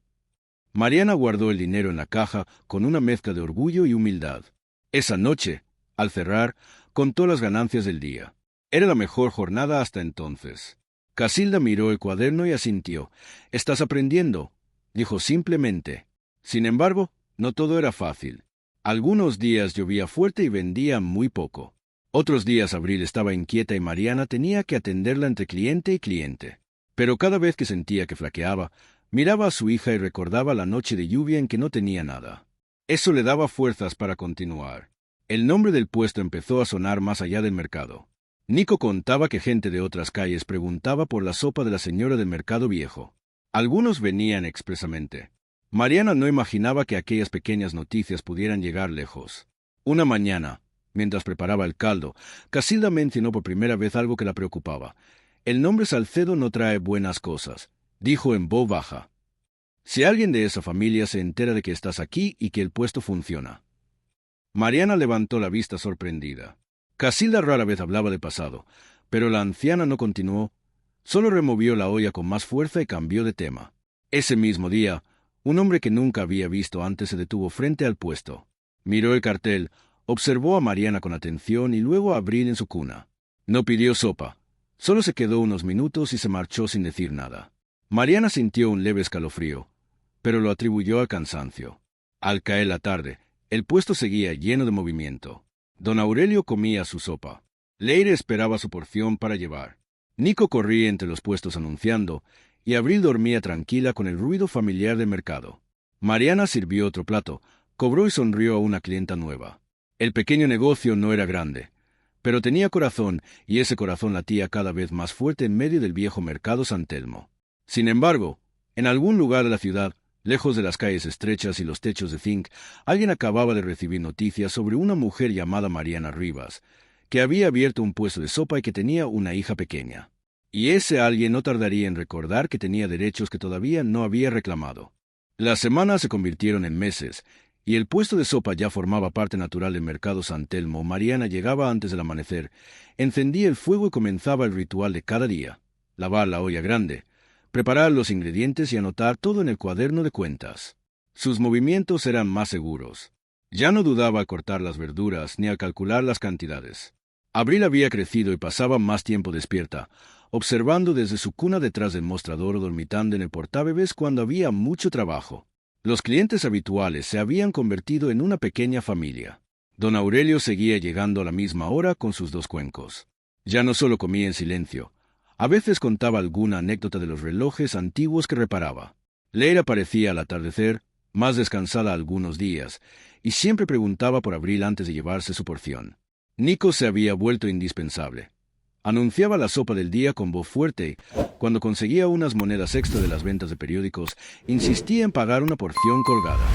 Mariana guardó el dinero en la caja con una mezcla de orgullo y humildad. Esa noche, al cerrar, contó las ganancias del día. Era la mejor jornada hasta entonces. Casilda miró el cuaderno y asintió. «Estás aprendiendo», dijo simplemente. Sin embargo, no todo era fácil. Algunos días llovía fuerte y vendía muy poco. Otros días Abril estaba inquieta y Mariana tenía que atenderla entre cliente y cliente. Pero cada vez que sentía que flaqueaba, miraba a su hija y recordaba la noche de lluvia en que no tenía nada. Eso le daba fuerzas para continuar. El nombre del puesto empezó a sonar más allá del mercado. Nico contaba que gente de otras calles preguntaba por la sopa de la señora del mercado viejo. Algunos venían expresamente. Mariana no imaginaba que aquellas pequeñas noticias pudieran llegar lejos. Una mañana, mientras preparaba el caldo, Casilda mencionó por primera vez algo que la preocupaba. «El nombre Salcedo no trae buenas cosas», dijo en voz baja. «Si alguien de esa familia se entera de que estás aquí y que el puesto funciona». Mariana levantó la vista sorprendida. Casilda rara vez hablaba de pasado, pero la anciana no continuó, solo removió la olla con más fuerza y cambió de tema. Ese mismo día, un hombre que nunca había visto antes se detuvo frente al puesto. Miró el cartel, observó a Mariana con atención y luego a Abril en su cuna. No pidió sopa, solo se quedó unos minutos y se marchó sin decir nada. Mariana sintió un leve escalofrío, pero lo atribuyó al cansancio. Al caer la tarde, el puesto seguía lleno de movimiento. Don Aurelio comía su sopa. Leire esperaba su porción para llevar. Nico corría entre los puestos anunciando, y Abril dormía tranquila con el ruido familiar del mercado. Mariana sirvió otro plato, cobró y sonrió a una clienta nueva. El pequeño negocio no era grande, pero tenía corazón, y ese corazón latía cada vez más fuerte en medio del viejo mercado San Telmo. Sin embargo, en algún lugar de la ciudad, lejos de las calles estrechas y los techos de zinc, alguien acababa de recibir noticias sobre una mujer llamada Mariana Rivas, que había abierto un puesto de sopa y que tenía una hija pequeña. Y ese alguien no tardaría en recordar que tenía derechos que todavía no había reclamado. Las semanas se convirtieron en meses, y el puesto de sopa ya formaba parte natural del mercado San Telmo. Mariana llegaba antes del amanecer, encendía el fuego y comenzaba el ritual de cada día: lavar la olla grande, preparar los ingredientes y anotar todo en el cuaderno de cuentas. Sus movimientos eran más seguros. Ya no dudaba al cortar las verduras ni al calcular las cantidades. Abril había crecido y pasaba más tiempo despierta, observando desde su cuna detrás del mostrador o dormitando en el portabebés cuando había mucho trabajo. Los clientes habituales se habían convertido en una pequeña familia. Don Aurelio seguía llegando a la misma hora con sus 2 cuencos. Ya no solo comía en silencio. A veces contaba alguna anécdota de los relojes antiguos que reparaba. Leira parecía al atardecer, más descansada algunos días, y siempre preguntaba por Abril antes de llevarse su porción. Nico se había vuelto indispensable. Anunciaba la sopa del día con voz fuerte. Cuando conseguía unas monedas extra de las ventas de periódicos, insistía en pagar una porción colgada.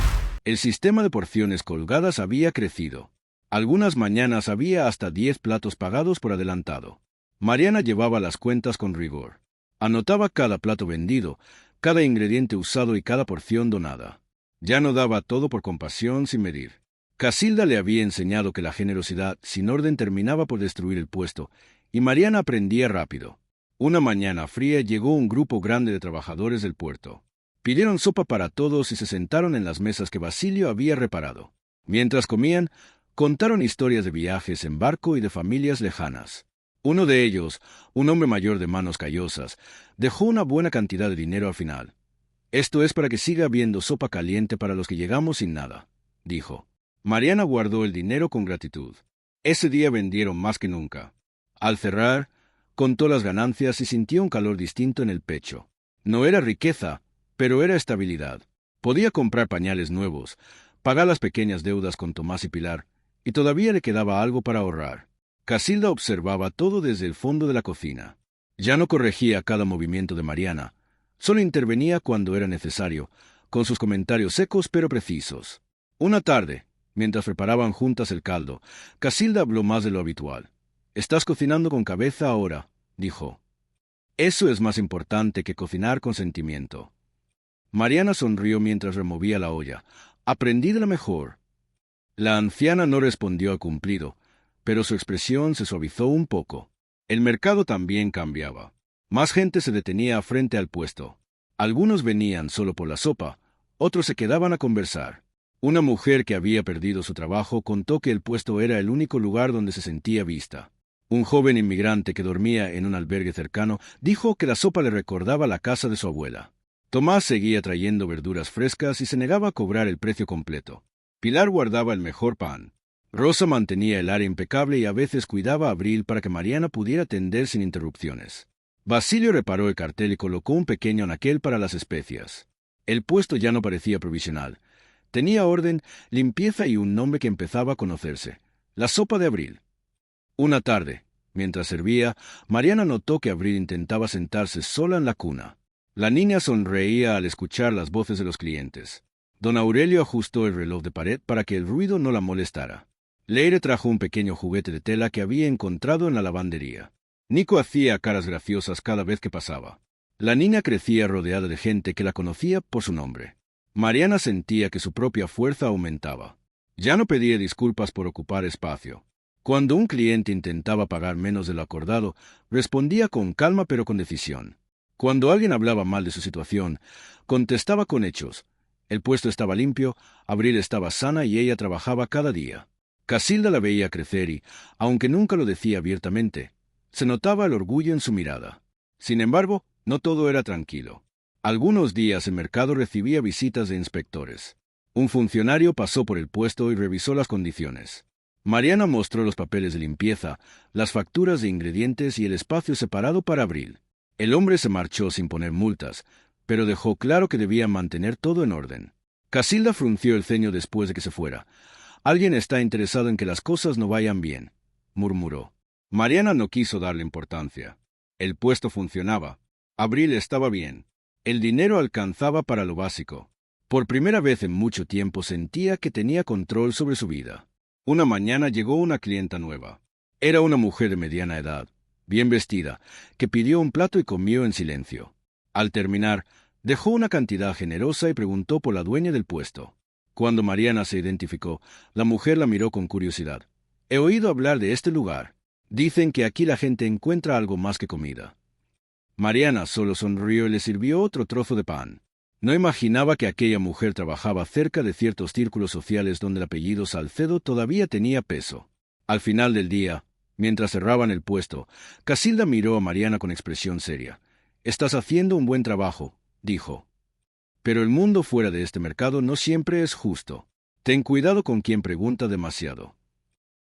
El sistema de porciones colgadas había crecido. Algunas mañanas había hasta 10 platos pagados por adelantado. Mariana llevaba las cuentas con rigor. Anotaba cada plato vendido, cada ingrediente usado y cada porción donada. Ya no daba todo por compasión sin medir. Casilda le había enseñado que la generosidad sin orden terminaba por destruir el puesto, y Mariana aprendía rápido. Una mañana fría llegó un grupo grande de trabajadores del puerto. Pidieron sopa para todos y se sentaron en las mesas que Basilio había reparado. Mientras comían, contaron historias de viajes en barco y de familias lejanas. Uno de ellos, un hombre mayor de manos callosas, dejó una buena cantidad de dinero al final. «Esto es para que siga habiendo sopa caliente para los que llegamos sin nada», dijo. Mariana guardó el dinero con gratitud. Ese día vendieron más que nunca. Al cerrar, contó las ganancias y sintió un calor distinto en el pecho. No era riqueza, pero era estabilidad. Podía comprar pañales nuevos, pagar las pequeñas deudas con Tomás y Pilar, y todavía le quedaba algo para ahorrar. Casilda observaba todo desde el fondo de la cocina. Ya no corregía cada movimiento de Mariana, solo intervenía cuando era necesario, con sus comentarios secos pero precisos. Una tarde, mientras preparaban juntas el caldo, Casilda habló más de lo habitual. «Estás cocinando con cabeza ahora», dijo. «Eso es más importante que cocinar con sentimiento». Mariana sonrió mientras removía la olla. «Aprendí de la mejor». La anciana no respondió a cumplido, pero su expresión se suavizó un poco. El mercado también cambiaba. Más gente se detenía frente al puesto. Algunos venían solo por la sopa, otros se quedaban a conversar. Una mujer que había perdido su trabajo contó que el puesto era el único lugar donde se sentía vista. Un joven inmigrante que dormía en un albergue cercano dijo que la sopa le recordaba la casa de su abuela. Tomás seguía trayendo verduras frescas y se negaba a cobrar el precio completo. Pilar guardaba el mejor pan. Rosa mantenía el área impecable y a veces cuidaba a Abril para que Mariana pudiera atender sin interrupciones. Basilio reparó el cartel y colocó un pequeño anaquel para las especias. El puesto ya no parecía provisional. Tenía orden, limpieza y un nombre que empezaba a conocerse: la sopa de Abril. Una tarde, mientras servía, Mariana notó que Abril intentaba sentarse sola en la cuna. La niña sonreía al escuchar las voces de los clientes. Don Aurelio ajustó el reloj de pared para que el ruido no la molestara. Leire trajo un pequeño juguete de tela que había encontrado en la lavandería. Nico hacía caras graciosas cada vez que pasaba. La niña crecía rodeada de gente que la conocía por su nombre. Mariana sentía que su propia fuerza aumentaba. Ya no pedía disculpas por ocupar espacio. Cuando un cliente intentaba pagar menos de lo acordado, respondía con calma pero con decisión. Cuando alguien hablaba mal de su situación, contestaba con hechos. El puesto estaba limpio, Abril estaba sana y ella trabajaba cada día. Casilda la veía crecer y, aunque nunca lo decía abiertamente, se notaba el orgullo en su mirada. Sin embargo, no todo era tranquilo. Algunos días el mercado recibía visitas de inspectores. Un funcionario pasó por el puesto y revisó las condiciones. Mariana mostró los papeles de limpieza, las facturas de ingredientes y el espacio separado para Abril. El hombre se marchó sin poner multas, pero dejó claro que debían mantener todo en orden. Casilda frunció el ceño después de que se fuera. «Alguien está interesado en que las cosas no vayan bien», murmuró. Mariana no quiso darle importancia. El puesto funcionaba. Abril estaba bien. El dinero alcanzaba para lo básico. Por primera vez en mucho tiempo sentía que tenía control sobre su vida. Una mañana llegó una clienta nueva. Era una mujer de mediana edad, bien vestida, que pidió un plato y comió en silencio. Al terminar, dejó una cantidad generosa y preguntó por la dueña del puesto. Cuando Mariana se identificó, la mujer la miró con curiosidad. «He oído hablar de este lugar. Dicen que aquí la gente encuentra algo más que comida». Mariana solo sonrió y le sirvió otro trozo de pan. No imaginaba que aquella mujer trabajaba cerca de ciertos círculos sociales donde el apellido Salcedo todavía tenía peso. Al final del día, mientras cerraban el puesto, Casilda miró a Mariana con expresión seria. «Estás haciendo un buen trabajo», dijo. «Pero el mundo fuera de este mercado no siempre es justo. Ten cuidado con quien pregunta demasiado».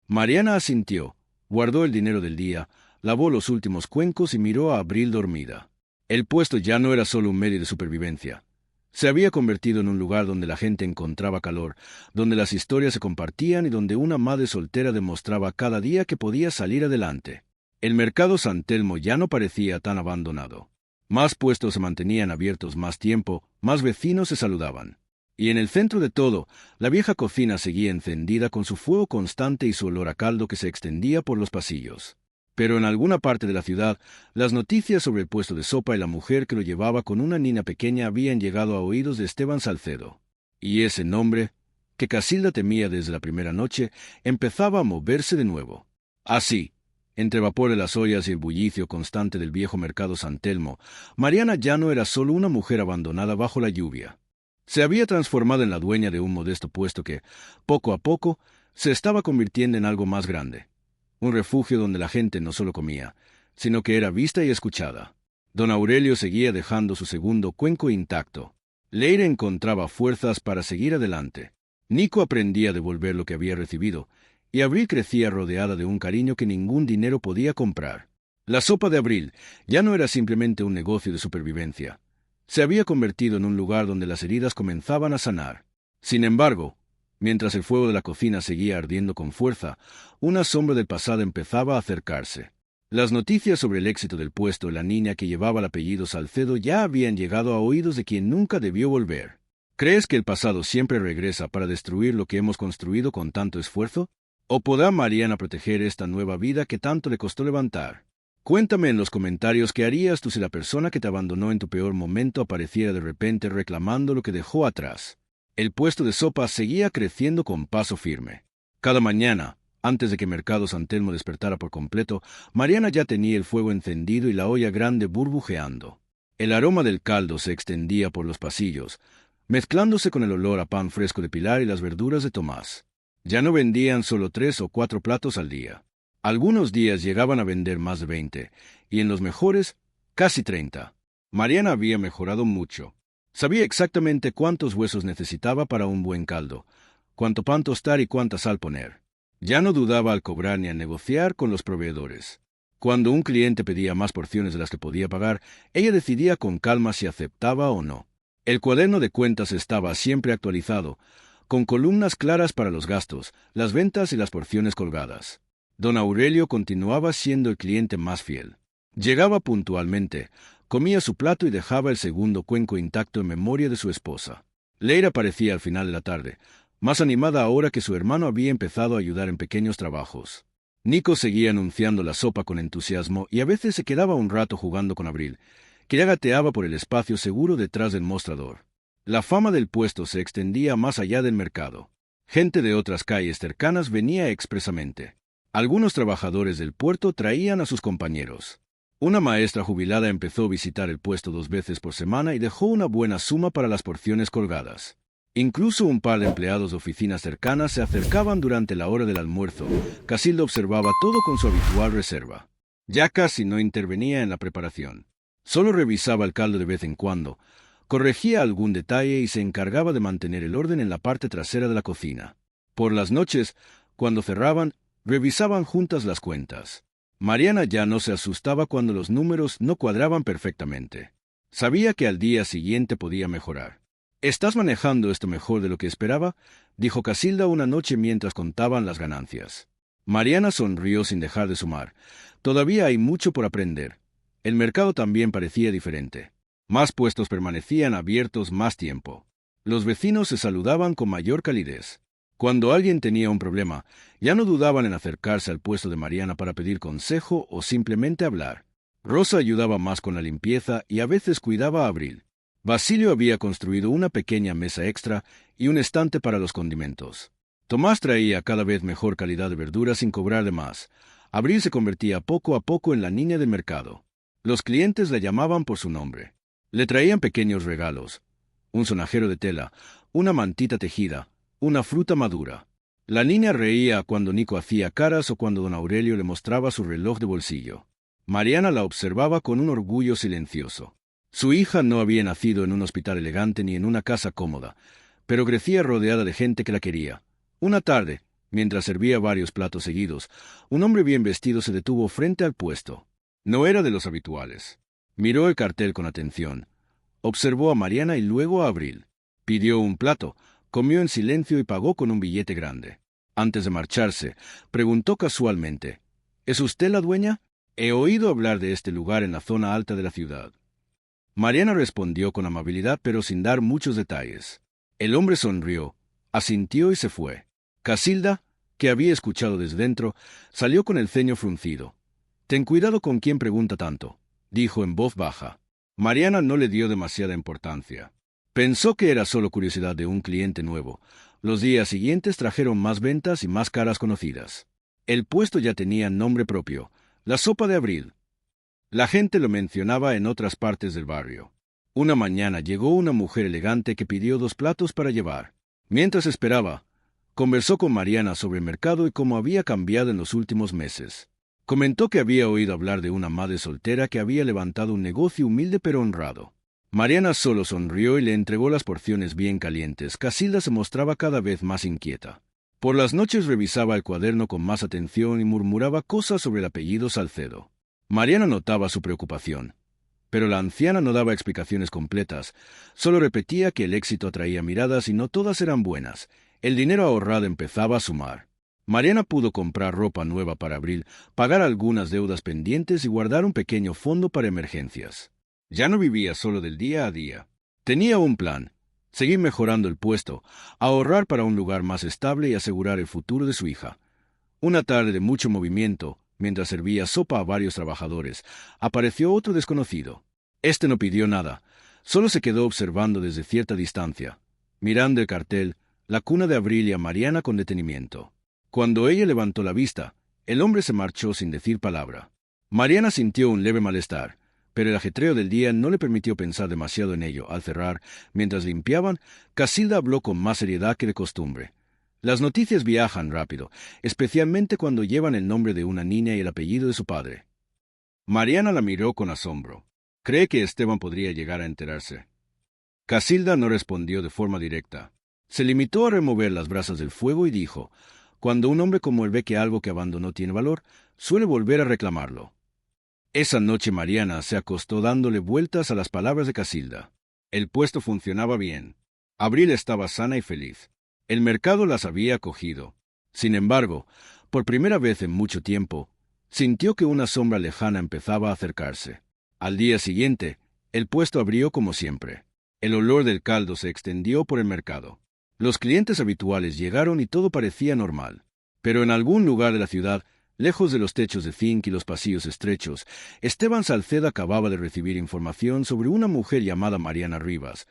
Mariana asintió, guardó el dinero del día, lavó los últimos cuencos y miró a Abril dormida. El puesto ya no era solo un medio de supervivencia. Se había convertido en un lugar donde la gente encontraba calor, donde las historias se compartían y donde una madre soltera demostraba cada día que podía salir adelante. El mercado San Telmo ya no parecía tan abandonado. Más puestos se mantenían abiertos más tiempo, más vecinos se saludaban. Y en el centro de todo, la vieja cocina seguía encendida con su fuego constante y su olor a caldo que se extendía por los pasillos. Pero en alguna parte de la ciudad, las noticias sobre el puesto de sopa y la mujer que lo llevaba con una niña pequeña habían llegado a oídos de Esteban Salcedo. Y ese nombre, que Casilda temía desde la primera noche, empezaba a moverse de nuevo. Así, entre vapor de las ollas y el bullicio constante del viejo mercado San Telmo, Mariana ya no era solo una mujer abandonada bajo la lluvia. Se había transformado en la dueña de un modesto puesto que, poco a poco, se estaba convirtiendo en algo más grande. Un refugio donde la gente no solo comía, sino que era vista y escuchada. Don Aurelio seguía dejando su segundo cuenco intacto. Leire encontraba fuerzas para seguir adelante. Nico aprendía a devolver lo que había recibido, y Abril crecía rodeada de un cariño que ningún dinero podía comprar. La sopa de Abril ya no era simplemente un negocio de supervivencia. Se había convertido en un lugar donde las heridas comenzaban a sanar. Sin embargo, mientras el fuego de la cocina seguía ardiendo con fuerza, una sombra del pasado empezaba a acercarse. Las noticias sobre el éxito del puesto y la niña que llevaba el apellido Salcedo ya habían llegado a oídos de quien nunca debió volver. ¿Crees que el pasado siempre regresa para destruir lo que hemos construido con tanto esfuerzo? ¿O podrá Mariana proteger esta nueva vida que tanto le costó levantar? Cuéntame en los comentarios qué harías tú si la persona que te abandonó en tu peor momento apareciera de repente reclamando lo que dejó atrás. El puesto de sopa seguía creciendo con paso firme. Cada mañana, antes de que Mercado San Telmo despertara por completo, Mariana ya tenía el fuego encendido y la olla grande burbujeando. El aroma del caldo se extendía por los pasillos, mezclándose con el olor a pan fresco de Pilar y las verduras de Tomás. Ya no vendían solo 3 o 4 platos al día. Algunos días llegaban a vender más de 20, y en los mejores, casi 30. Mariana había mejorado mucho. Sabía exactamente cuántos huesos necesitaba para un buen caldo, cuánto pan tostar y cuánta sal poner. Ya no dudaba al cobrar ni al negociar con los proveedores. Cuando un cliente pedía más porciones de las que podía pagar, ella decidía con calma si aceptaba o no. El cuaderno de cuentas estaba siempre actualizado, con columnas claras para los gastos, las ventas y las porciones colgadas. Don Aurelio continuaba siendo el cliente más fiel. Llegaba puntualmente, comía su plato y dejaba el segundo cuenco intacto en memoria de su esposa. Leire aparecía al final de la tarde, más animada ahora que su hermano había empezado a ayudar en pequeños trabajos. Nico seguía anunciando la sopa con entusiasmo y a veces se quedaba un rato jugando con Abril, que ya gateaba por el espacio seguro detrás del mostrador. La fama del puesto se extendía más allá del mercado. Gente de otras calles cercanas venía expresamente. Algunos trabajadores del puerto traían a sus compañeros. Una maestra jubilada empezó a visitar el puesto 2 veces por semana y dejó una buena suma para las porciones colgadas. Incluso un par de empleados de oficinas cercanas se acercaban durante la hora del almuerzo. Casilda observaba todo con su habitual reserva. Ya casi no intervenía en la preparación. Solo revisaba el caldo de vez en cuando, corregía algún detalle y se encargaba de mantener el orden en la parte trasera de la cocina. Por las noches, cuando cerraban, revisaban juntas las cuentas. Mariana ya no se asustaba cuando los números no cuadraban perfectamente. Sabía que al día siguiente podía mejorar. «¿Estás manejando esto mejor de lo que esperaba?», dijo Casilda una noche mientras contaban las ganancias. Mariana sonrió sin dejar de sumar. Todavía hay mucho por aprender. El mercado también parecía diferente. Más puestos permanecían abiertos más tiempo. Los vecinos se saludaban con mayor calidez. Cuando alguien tenía un problema, ya no dudaban en acercarse al puesto de Mariana para pedir consejo o simplemente hablar. Rosa ayudaba más con la limpieza y a veces cuidaba a Abril. Basilio había construido una pequeña mesa extra y un estante para los condimentos. Tomás traía cada vez mejor calidad de verduras sin cobrar de más. Abril se convertía poco a poco en la niña del mercado. Los clientes la llamaban por su nombre. Le traían pequeños regalos, un sonajero de tela, una mantita tejida, una fruta madura. La niña reía cuando Nico hacía caras o cuando don Aurelio le mostraba su reloj de bolsillo. Mariana la observaba con un orgullo silencioso. Su hija no había nacido en un hospital elegante ni en una casa cómoda, pero crecía rodeada de gente que la quería. Una tarde, mientras servía varios platos seguidos, un hombre bien vestido se detuvo frente al puesto. No era de los habituales. Miró el cartel con atención. Observó a Mariana y luego a Abril. Pidió un plato, comió en silencio y pagó con un billete grande. Antes de marcharse, preguntó casualmente, ¿Es usted la dueña? He oído hablar de este lugar en la zona alta de la ciudad. Mariana respondió con amabilidad pero sin dar muchos detalles. El hombre sonrió, asintió y se fue. Casilda, que había escuchado desde dentro, salió con el ceño fruncido. «Ten cuidado con quien pregunta tanto», dijo en voz baja. Mariana no le dio demasiada importancia. Pensó que era solo curiosidad de un cliente nuevo. Los días siguientes trajeron más ventas y más caras conocidas. El puesto ya tenía nombre propio, la sopa de Abril. La gente lo mencionaba en otras partes del barrio. Una mañana llegó una mujer elegante que pidió 2 platos para llevar. Mientras esperaba, conversó con Mariana sobre el mercado y cómo había cambiado en los últimos meses. Comentó que había oído hablar de una madre soltera que había levantado un negocio humilde pero honrado. Mariana solo sonrió y le entregó las porciones bien calientes. Casilda se mostraba cada vez más inquieta. Por las noches revisaba el cuaderno con más atención y murmuraba cosas sobre el apellido Salcedo. Mariana notaba su preocupación, pero la anciana no daba explicaciones completas, solo repetía que el éxito atraía miradas y no todas eran buenas. El dinero ahorrado empezaba a sumar. Mariana pudo comprar ropa nueva para Abril, pagar algunas deudas pendientes y guardar un pequeño fondo para emergencias. Ya no vivía solo del día a día. Tenía un plan: seguir mejorando el puesto, ahorrar para un lugar más estable y asegurar el futuro de su hija. Una tarde de mucho movimiento, mientras servía sopa a varios trabajadores, apareció otro desconocido. Este no pidió nada, solo se quedó observando desde cierta distancia, mirando el cartel, la cuna de Abril y a Mariana con detenimiento. Cuando ella levantó la vista, el hombre se marchó sin decir palabra. Mariana sintió un leve malestar, pero el ajetreo del día no le permitió pensar demasiado en ello. Al cerrar, mientras limpiaban, Casilda habló con más seriedad que de costumbre. Las noticias viajan rápido, especialmente cuando llevan el nombre de una niña y el apellido de su padre. Mariana la miró con asombro. ¿Cree que Esteban podría llegar a enterarse? Casilda no respondió de forma directa. Se limitó a remover las brasas del fuego y dijo: «Cuando un hombre como él ve que algo que abandonó tiene valor, suele volver a reclamarlo». Esa noche Mariana se acostó dándole vueltas a las palabras de Casilda. El puesto funcionaba bien. Abril estaba sana y feliz. El mercado las había acogido. Sin embargo, por primera vez en mucho tiempo, sintió que una sombra lejana empezaba a acercarse. Al día siguiente, el puesto abrió como siempre. El olor del caldo se extendió por el mercado. Los clientes habituales llegaron y todo parecía normal. Pero en algún lugar de la ciudad, lejos de los techos de zinc y los pasillos estrechos, Esteban Salcedo acababa de recibir información sobre una mujer llamada Mariana Rivas,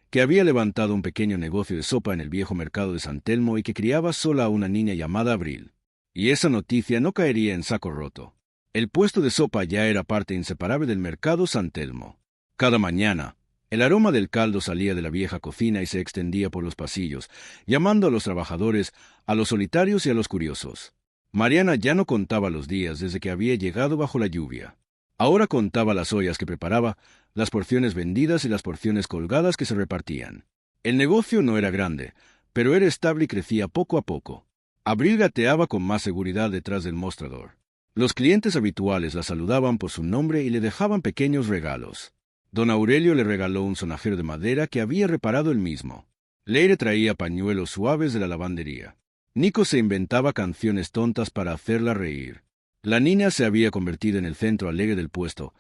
que había levantado un pequeño negocio de sopa en el viejo mercado de San Telmo y que criaba sola a una niña llamada Abril. Y esa noticia no caería en saco roto. El puesto de sopa ya era parte inseparable del mercado San Telmo. Cada mañana, el aroma del caldo salía de la vieja cocina y se extendía por los pasillos, llamando a los trabajadores, a los solitarios y a los curiosos. Mariana ya no contaba los días desde que había llegado bajo la lluvia. Ahora contaba las ollas que preparaba, las porciones vendidas y las porciones colgadas que se repartían. El negocio no era grande, pero era estable y crecía poco a poco. Abril gateaba con más seguridad detrás del mostrador. Los clientes habituales la saludaban por su nombre y le dejaban pequeños regalos. Don Aurelio le regaló un sonajero de madera que había reparado él mismo. Leire traía pañuelos suaves de la lavandería. Nico se inventaba canciones tontas para hacerla reír. La niña se había convertido en el centro alegre del puesto,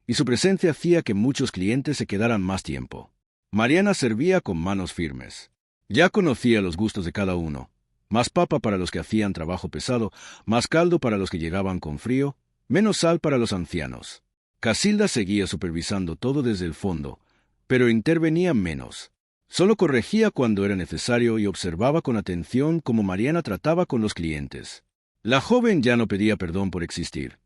y su presencia hacía que muchos clientes se quedaran más tiempo. Mariana servía con manos firmes. Ya conocía los gustos de cada uno. Más papa para los que hacían trabajo pesado, más caldo para los que llegaban con frío, menos sal para los ancianos. Casilda seguía supervisando todo desde el fondo, pero intervenía menos. Solo corregía cuando era necesario y observaba con atención cómo Mariana trataba con los clientes. La joven ya no pedía perdón por existir.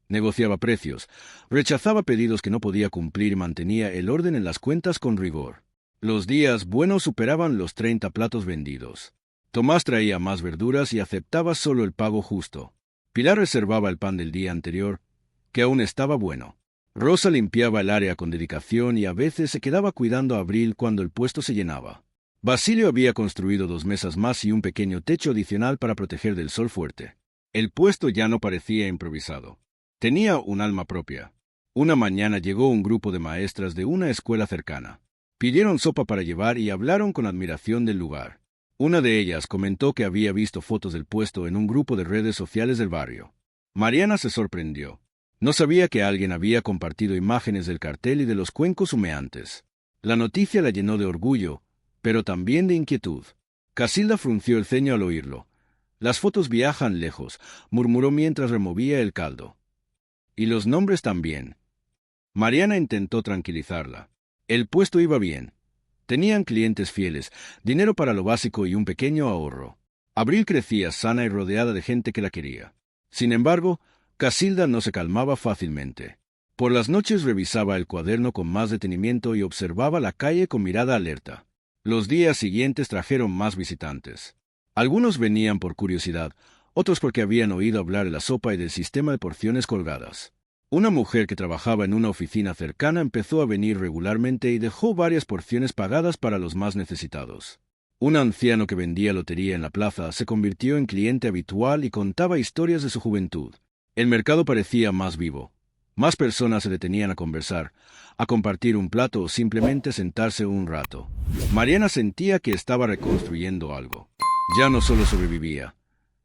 Negociaba precios, rechazaba pedidos que no podía cumplir y mantenía el orden en las cuentas con rigor. Los días buenos superaban los 30 platos vendidos. Tomás traía más verduras y aceptaba solo el pago justo. Pilar reservaba el pan del día anterior, que aún estaba bueno. Rosa limpiaba el área con dedicación y a veces se quedaba cuidando a Abril cuando el puesto se llenaba. Basilio había construido 2 mesas más y un pequeño techo adicional para proteger del sol fuerte. El puesto ya no parecía improvisado. Tenía un alma propia. Una mañana llegó un grupo de maestras de una escuela cercana. Pidieron sopa para llevar y hablaron con admiración del lugar. Una de ellas comentó que había visto fotos del puesto en un grupo de redes sociales del barrio. Mariana se sorprendió. No sabía que alguien había compartido imágenes del cartel y de los cuencos humeantes. La noticia la llenó de orgullo, pero también de inquietud. Casilda frunció el ceño al oírlo. Las fotos viajan lejos, murmuró mientras removía el caldo. Y los nombres también. Mariana intentó tranquilizarla. El puesto iba bien. Tenían clientes fieles, dinero para lo básico y un pequeño ahorro. Abril crecía sana y rodeada de gente que la quería. Sin embargo, Casilda no se calmaba fácilmente. Por las noches revisaba el cuaderno con más detenimiento y observaba la calle con mirada alerta. Los días siguientes trajeron más visitantes. Algunos venían por curiosidad, otros porque habían oído hablar de la sopa y del sistema de porciones colgadas. Una mujer que trabajaba en una oficina cercana empezó a venir regularmente y dejó varias porciones pagadas para los más necesitados. Un anciano que vendía lotería en la plaza se convirtió en cliente habitual y contaba historias de su juventud. El mercado parecía más vivo. Más personas se detenían a conversar, a compartir un plato o simplemente sentarse un rato. Mariana sentía que estaba reconstruyendo algo. Ya no solo sobrevivía.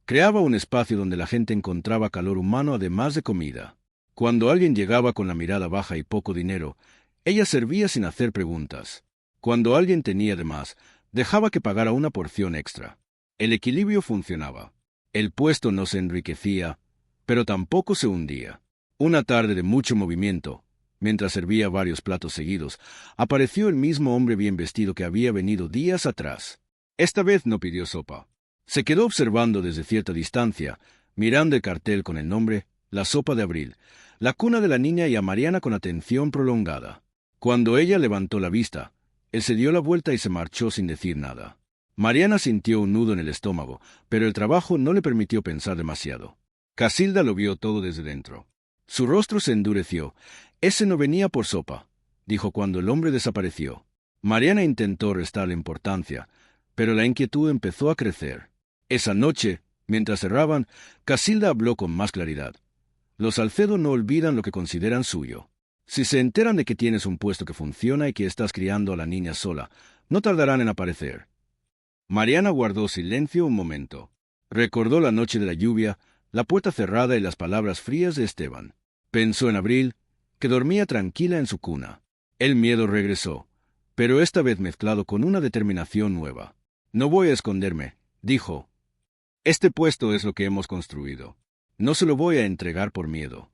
Creaba un espacio donde la gente encontraba calor humano además de comida. Cuando alguien llegaba con la mirada baja y poco dinero, ella servía sin hacer preguntas. Cuando alguien tenía de más, dejaba que pagara una porción extra. El equilibrio funcionaba. El puesto no se enriquecía, pero tampoco se hundía. Una tarde de mucho movimiento, mientras servía varios platos seguidos, apareció el mismo hombre bien vestido que había venido días atrás. Esta vez no pidió sopa. Se quedó observando desde cierta distancia, mirando el cartel con el nombre La Sopa de Abril, la cuna de la niña y a Mariana con atención prolongada. Cuando ella levantó la vista, él se dio la vuelta y se marchó sin decir nada. Mariana sintió un nudo en el estómago, pero el trabajo no le permitió pensar demasiado. Casilda lo vio todo desde dentro. Su rostro se endureció. Ese no venía por sopa, dijo cuando el hombre desapareció. Mariana intentó restarle importancia, pero la inquietud empezó a crecer. Esa noche, mientras cerraban, Casilda habló con más claridad. Los Salcedo no olvidan lo que consideran suyo. Si se enteran de que tienes un puesto que funciona y que estás criando a la niña sola, no tardarán en aparecer. Mariana guardó silencio un momento. Recordó la noche de la lluvia, la puerta cerrada y las palabras frías de Esteban. Pensó en Abril, que dormía tranquila en su cuna. El miedo regresó, pero esta vez mezclado con una determinación nueva. No voy a esconderme, dijo. Este puesto es lo que hemos construido. No se lo voy a entregar por miedo.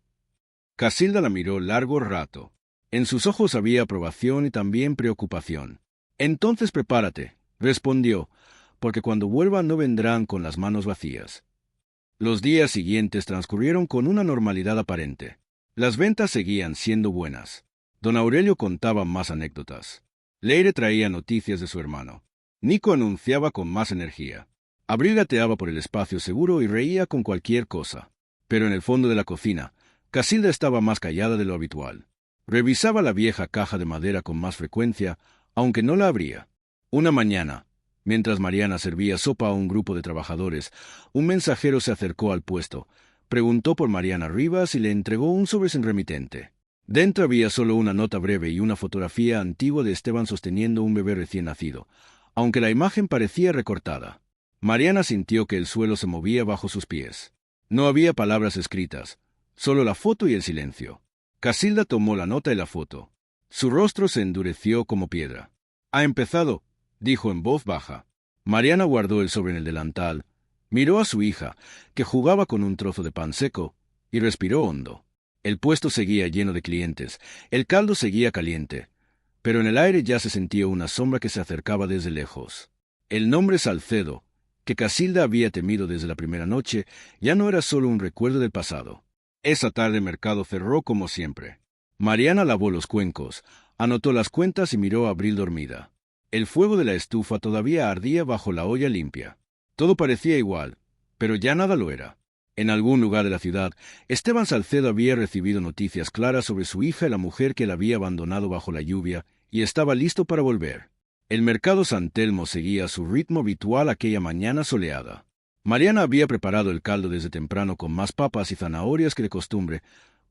Casilda la miró largo rato. En sus ojos había aprobación y también preocupación. Entonces prepárate, respondió, porque cuando vuelvan no vendrán con las manos vacías. Los días siguientes transcurrieron con una normalidad aparente. Las ventas seguían siendo buenas. Don Aurelio contaba más anécdotas. Leire traía noticias de su hermano. Nico anunciaba con más energía. Abril gateaba por el espacio seguro y reía con cualquier cosa. Pero en el fondo de la cocina, Casilda estaba más callada de lo habitual. Revisaba la vieja caja de madera con más frecuencia, aunque no la abría. Una mañana, mientras Mariana servía sopa a un grupo de trabajadores, un mensajero se acercó al puesto, preguntó por Mariana Rivas y le entregó un sobre sin remitente. Dentro había solo una nota breve y una fotografía antigua de Esteban sosteniendo un bebé recién nacido, aunque la imagen parecía recortada. Mariana sintió que el suelo se movía bajo sus pies. No había palabras escritas, solo la foto y el silencio. Casilda tomó la nota y la foto. Su rostro se endureció como piedra. «Ha empezado», dijo en voz baja. Mariana guardó el sobre en el delantal, miró a su hija, que jugaba con un trozo de pan seco, y respiró hondo. El puesto seguía lleno de clientes, el caldo seguía caliente, pero en el aire ya se sentía una sombra que se acercaba desde lejos. El nombre Salcedo, que Casilda había temido desde la primera noche, ya no era solo un recuerdo del pasado. Esa tarde el mercado cerró como siempre. Mariana lavó los cuencos, anotó las cuentas y miró a Abril dormida. El fuego de la estufa todavía ardía bajo la olla limpia. Todo parecía igual, pero ya nada lo era. En algún lugar de la ciudad, Esteban Salcedo había recibido noticias claras sobre su hija y la mujer que la había abandonado bajo la lluvia, y estaba listo para volver. El mercado San Telmo seguía su ritmo habitual aquella mañana soleada. Mariana había preparado el caldo desde temprano con más papas y zanahorias que de costumbre,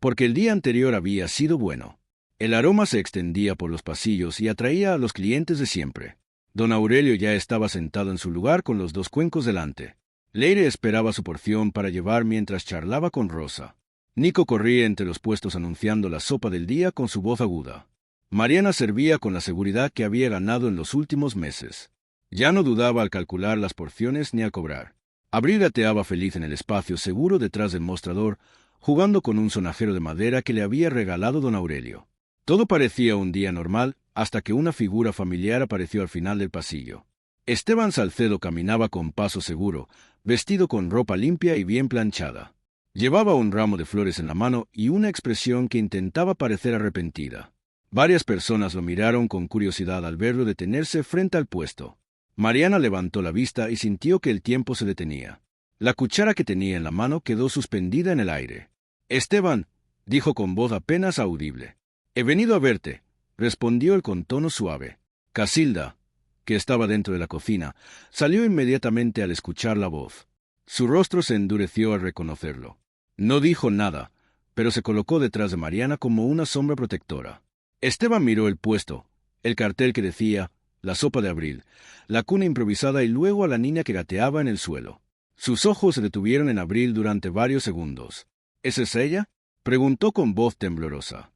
porque el día anterior había sido bueno. El aroma se extendía por los pasillos y atraía a los clientes de siempre. Don Aurelio ya estaba sentado en su lugar con los dos cuencos delante. Leire esperaba su porción para llevar mientras charlaba con Rosa. Nico corría entre los puestos anunciando la sopa del día con su voz aguda. Mariana servía con la seguridad que había ganado en los últimos meses. Ya no dudaba al calcular las porciones ni al cobrar. Abril gateaba feliz en el espacio seguro detrás del mostrador, jugando con un sonajero de madera que le había regalado don Aurelio. Todo parecía un día normal, hasta que una figura familiar apareció al final del pasillo. Esteban Salcedo caminaba con paso seguro, vestido con ropa limpia y bien planchada. Llevaba un ramo de flores en la mano y una expresión que intentaba parecer arrepentida. Varias personas lo miraron con curiosidad al verlo detenerse frente al puesto. Mariana levantó la vista y sintió que el tiempo se detenía. La cuchara que tenía en la mano quedó suspendida en el aire. «Esteban», dijo con voz apenas audible. «He venido a verte», respondió él con tono suave. Casilda, que estaba dentro de la cocina, salió inmediatamente al escuchar la voz. Su rostro se endureció al reconocerlo. No dijo nada, pero se colocó detrás de Mariana como una sombra protectora. Esteban miró el puesto, el cartel que decía «La sopa de Abril», la cuna improvisada y luego a la niña que gateaba en el suelo. Sus ojos se detuvieron en Abril durante varios segundos. «¿Esa es ella?», preguntó con voz temblorosa.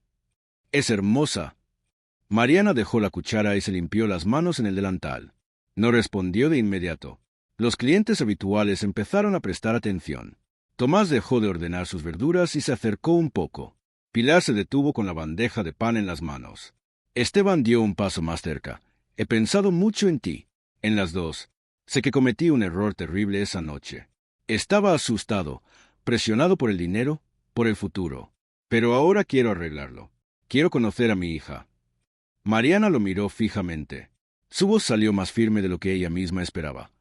«Es hermosa». Mariana dejó la cuchara y se limpió las manos en el delantal. No respondió de inmediato. Los clientes habituales empezaron a prestar atención. Tomás dejó de ordenar sus verduras y se acercó un poco. Pilar se detuvo con la bandeja de pan en las manos. Esteban dio un paso más cerca. «He pensado mucho en ti, en las dos. Sé que cometí un error terrible esa noche. Estaba asustado, presionado por el dinero, por el futuro. Pero ahora quiero arreglarlo. Quiero conocer a mi hija». Mariana lo miró fijamente. Su voz salió más firme de lo que ella misma esperaba.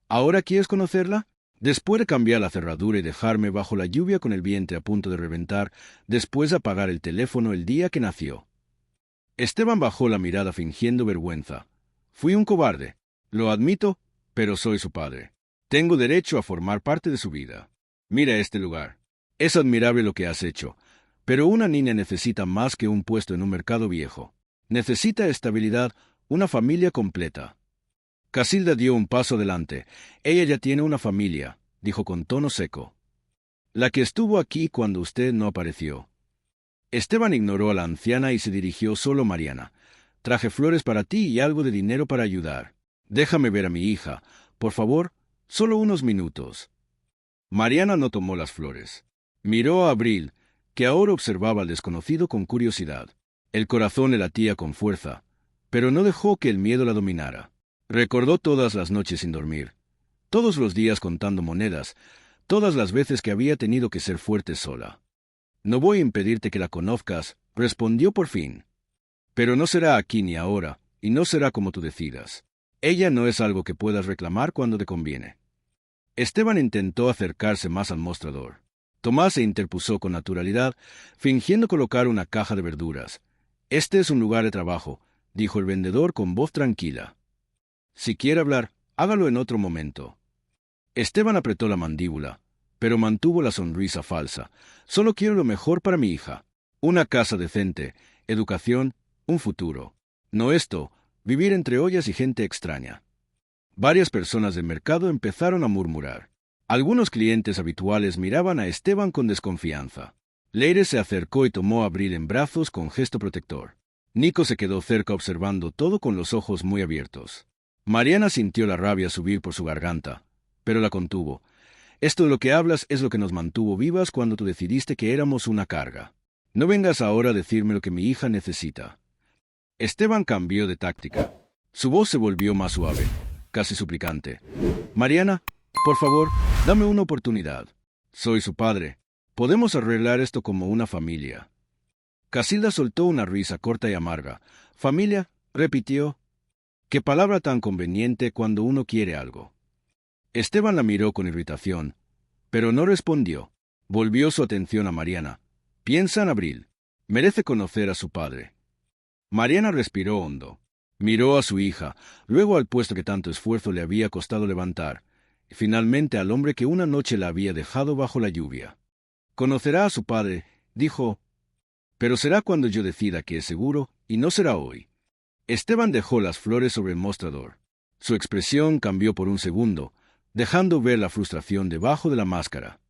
«¿Ahora quieres conocerla? Después de cambiar la cerradura y dejarme bajo la lluvia con el vientre a punto de reventar, después de apagar el teléfono el día que nació». Esteban bajó la mirada fingiendo vergüenza. «Fui un cobarde, lo admito, pero soy su padre. Tengo derecho a formar parte de su vida. Mira este lugar. Es admirable lo que has hecho, pero una niña necesita más que un puesto en un mercado viejo. Necesita estabilidad, una familia completa». Casilda dio un paso adelante. «Ella ya tiene una familia», dijo con tono seco. «La que estuvo aquí cuando usted no apareció». Esteban ignoró a la anciana y se dirigió solo a Mariana. «Traje flores para ti y algo de dinero para ayudar. Déjame ver a mi hija, por favor, solo unos minutos». Mariana no tomó las flores. Miró a Abril, que ahora observaba al desconocido con curiosidad. El corazón le latía con fuerza, pero no dejó que el miedo la dominara. Recordó todas las noches sin dormir, todos los días contando monedas, todas las veces que había tenido que ser fuerte sola. «No voy a impedirte que la conozcas», respondió por fin. «Pero no será aquí ni ahora, y no será como tú decidas. Ella no es algo que puedas reclamar cuando te conviene». Esteban intentó acercarse más al mostrador. Tomás se interpuso con naturalidad, fingiendo colocar una caja de verduras. «Este es un lugar de trabajo», dijo el vendedor con voz tranquila. «Si quiere hablar, hágalo en otro momento». Esteban apretó la mandíbula, pero mantuvo la sonrisa falsa. «Solo quiero lo mejor para mi hija. Una casa decente, educación, un futuro. No esto, vivir entre ollas y gente extraña». Varias personas del mercado empezaron a murmurar. Algunos clientes habituales miraban a Esteban con desconfianza. Leire se acercó y tomó a Abril en brazos con gesto protector. Nico se quedó cerca observando todo con los ojos muy abiertos. Mariana sintió la rabia subir por su garganta, pero la contuvo. «Esto de lo que hablas es lo que nos mantuvo vivas cuando tú decidiste que éramos una carga. No vengas ahora a decirme lo que mi hija necesita». Esteban cambió de táctica. Su voz se volvió más suave, casi suplicante. «Mariana, por favor, dame una oportunidad. Soy su padre. Podemos arreglar esto como una familia». Casilda soltó una risa corta y amarga. «¿Familia?», repitió. «Qué palabra tan conveniente cuando uno quiere algo». Esteban la miró con irritación, pero no respondió. Volvió su atención a Mariana. «Piensa en Abril. Merece conocer a su padre». Mariana respiró hondo. Miró a su hija, luego al puesto que tanto esfuerzo le había costado levantar, y finalmente al hombre que una noche la había dejado bajo la lluvia. «Conocerá a su padre», dijo, pero será cuando yo decida que es seguro, y no será hoy. Esteban dejó las flores sobre el mostrador. Su expresión cambió por un segundo, dejando ver la frustración debajo de la máscara.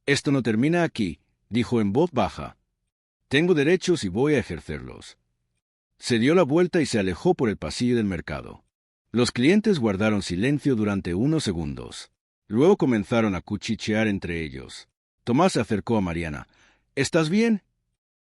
Esto no termina aquí, dijo en voz baja. Tengo derechos y voy a ejercerlos. Se dio la vuelta y se alejó por el pasillo del mercado. Los clientes guardaron silencio durante unos segundos. Luego comenzaron a cuchichear entre ellos. Tomás se acercó a Mariana. ¿Estás bien?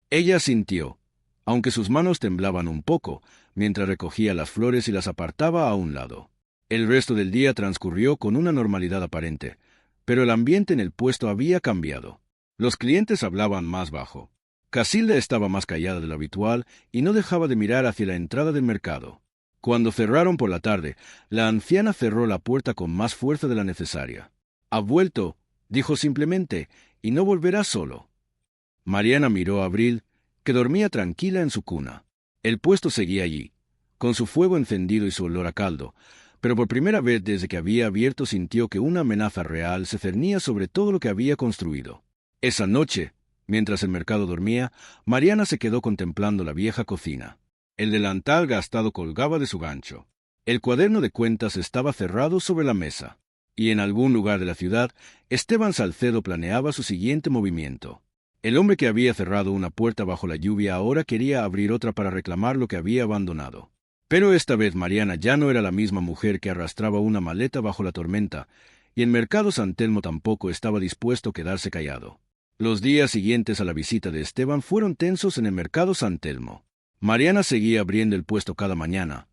Ella asintió, aunque sus manos temblaban un poco, mientras recogía las flores y las apartaba a un lado. El resto del día transcurrió con una normalidad aparente, pero el ambiente en el puesto había cambiado. Los clientes hablaban más bajo. Casilda estaba más callada de lo habitual y no dejaba de mirar hacia la entrada del mercado. Cuando cerraron por la tarde, la anciana cerró la puerta con más fuerza de la necesaria. «Ha vuelto», dijo simplemente, «y no volverá solo». Mariana miró a Abril, que dormía tranquila en su cuna. El puesto seguía allí, con su fuego encendido y su olor a caldo, pero por primera vez desde que había abierto sintió que una amenaza real se cernía sobre todo lo que había construido. Esa noche, mientras el mercado dormía, Mariana se quedó contemplando la vieja cocina. El delantal gastado colgaba de su gancho. El cuaderno de cuentas estaba cerrado sobre la mesa. Y en algún lugar de la ciudad, Esteban Salcedo planeaba su siguiente movimiento. El hombre que había cerrado una puerta bajo la lluvia ahora quería abrir otra para reclamar lo que había abandonado. Pero esta vez Mariana ya no era la misma mujer que arrastraba una maleta bajo la tormenta, y el mercado San Telmo tampoco estaba dispuesto a quedarse callado. Los días siguientes a la visita de Esteban fueron tensos en el mercado San Telmo. Mariana seguía abriendo el puesto cada mañana,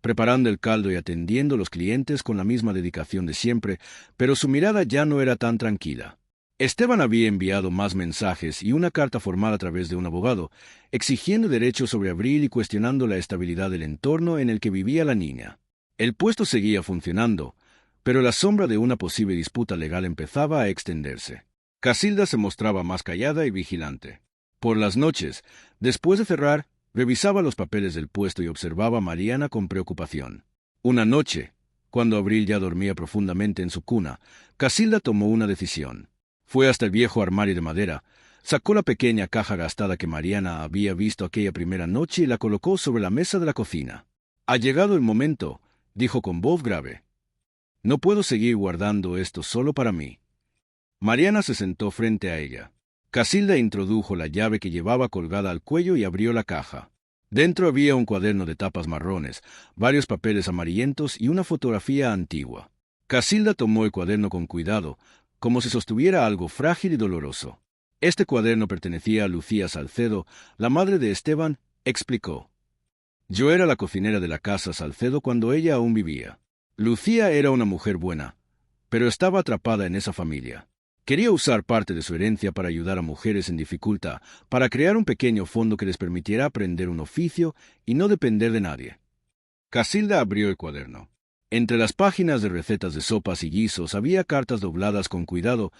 preparando el caldo y atendiendo a los clientes con la misma dedicación de siempre, pero su mirada ya no era tan tranquila. Esteban había enviado más mensajes y una carta formal a través de un abogado, exigiendo derechos sobre Abril y cuestionando la estabilidad del entorno en el que vivía la niña. El puesto seguía funcionando, pero la sombra de una posible disputa legal empezaba a extenderse. Casilda se mostraba más callada y vigilante. Por las noches, después de cerrar, revisaba los papeles del puesto y observaba a Mariana con preocupación. Una noche, cuando Abril ya dormía profundamente en su cuna, Casilda tomó una decisión. Fue hasta el viejo armario de madera, sacó la pequeña caja gastada que Mariana había visto aquella primera noche y la colocó sobre la mesa de la cocina. «Ha llegado el momento», dijo con voz grave. «No puedo seguir guardando esto solo para mí». Mariana se sentó frente a ella. Casilda introdujo la llave que llevaba colgada al cuello y abrió la caja. Dentro había un cuaderno de tapas marrones, varios papeles amarillentos y una fotografía antigua. Casilda tomó el cuaderno con cuidado, como si sostuviera algo frágil y doloroso. Este cuaderno pertenecía a Lucía Salcedo, la madre de Esteban, explicó. Yo era la cocinera de la casa Salcedo cuando ella aún vivía. Lucía era una mujer buena, pero estaba atrapada en esa familia. Quería usar parte de su herencia para ayudar a mujeres en dificultad, para crear un pequeño fondo que les permitiera aprender un oficio y no depender de nadie. Casilda abrió el cuaderno. Entre las páginas de recetas de sopas y guisos había cartas dobladas con cuidado,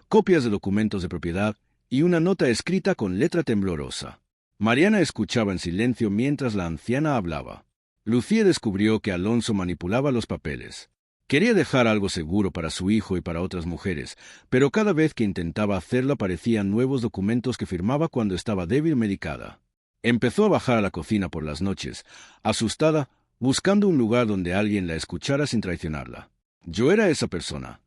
copias de documentos de propiedad y una nota escrita con letra temblorosa. Mariana escuchaba en silencio mientras la anciana hablaba. Lucía descubrió que Alonso manipulaba los papeles. Quería dejar algo seguro para su hijo y para otras mujeres, pero cada vez que intentaba hacerlo aparecían nuevos documentos que firmaba cuando estaba débil medicada. Empezó a bajar a la cocina por las noches, asustada, buscando un lugar donde alguien la escuchara sin traicionarla. Yo era esa persona.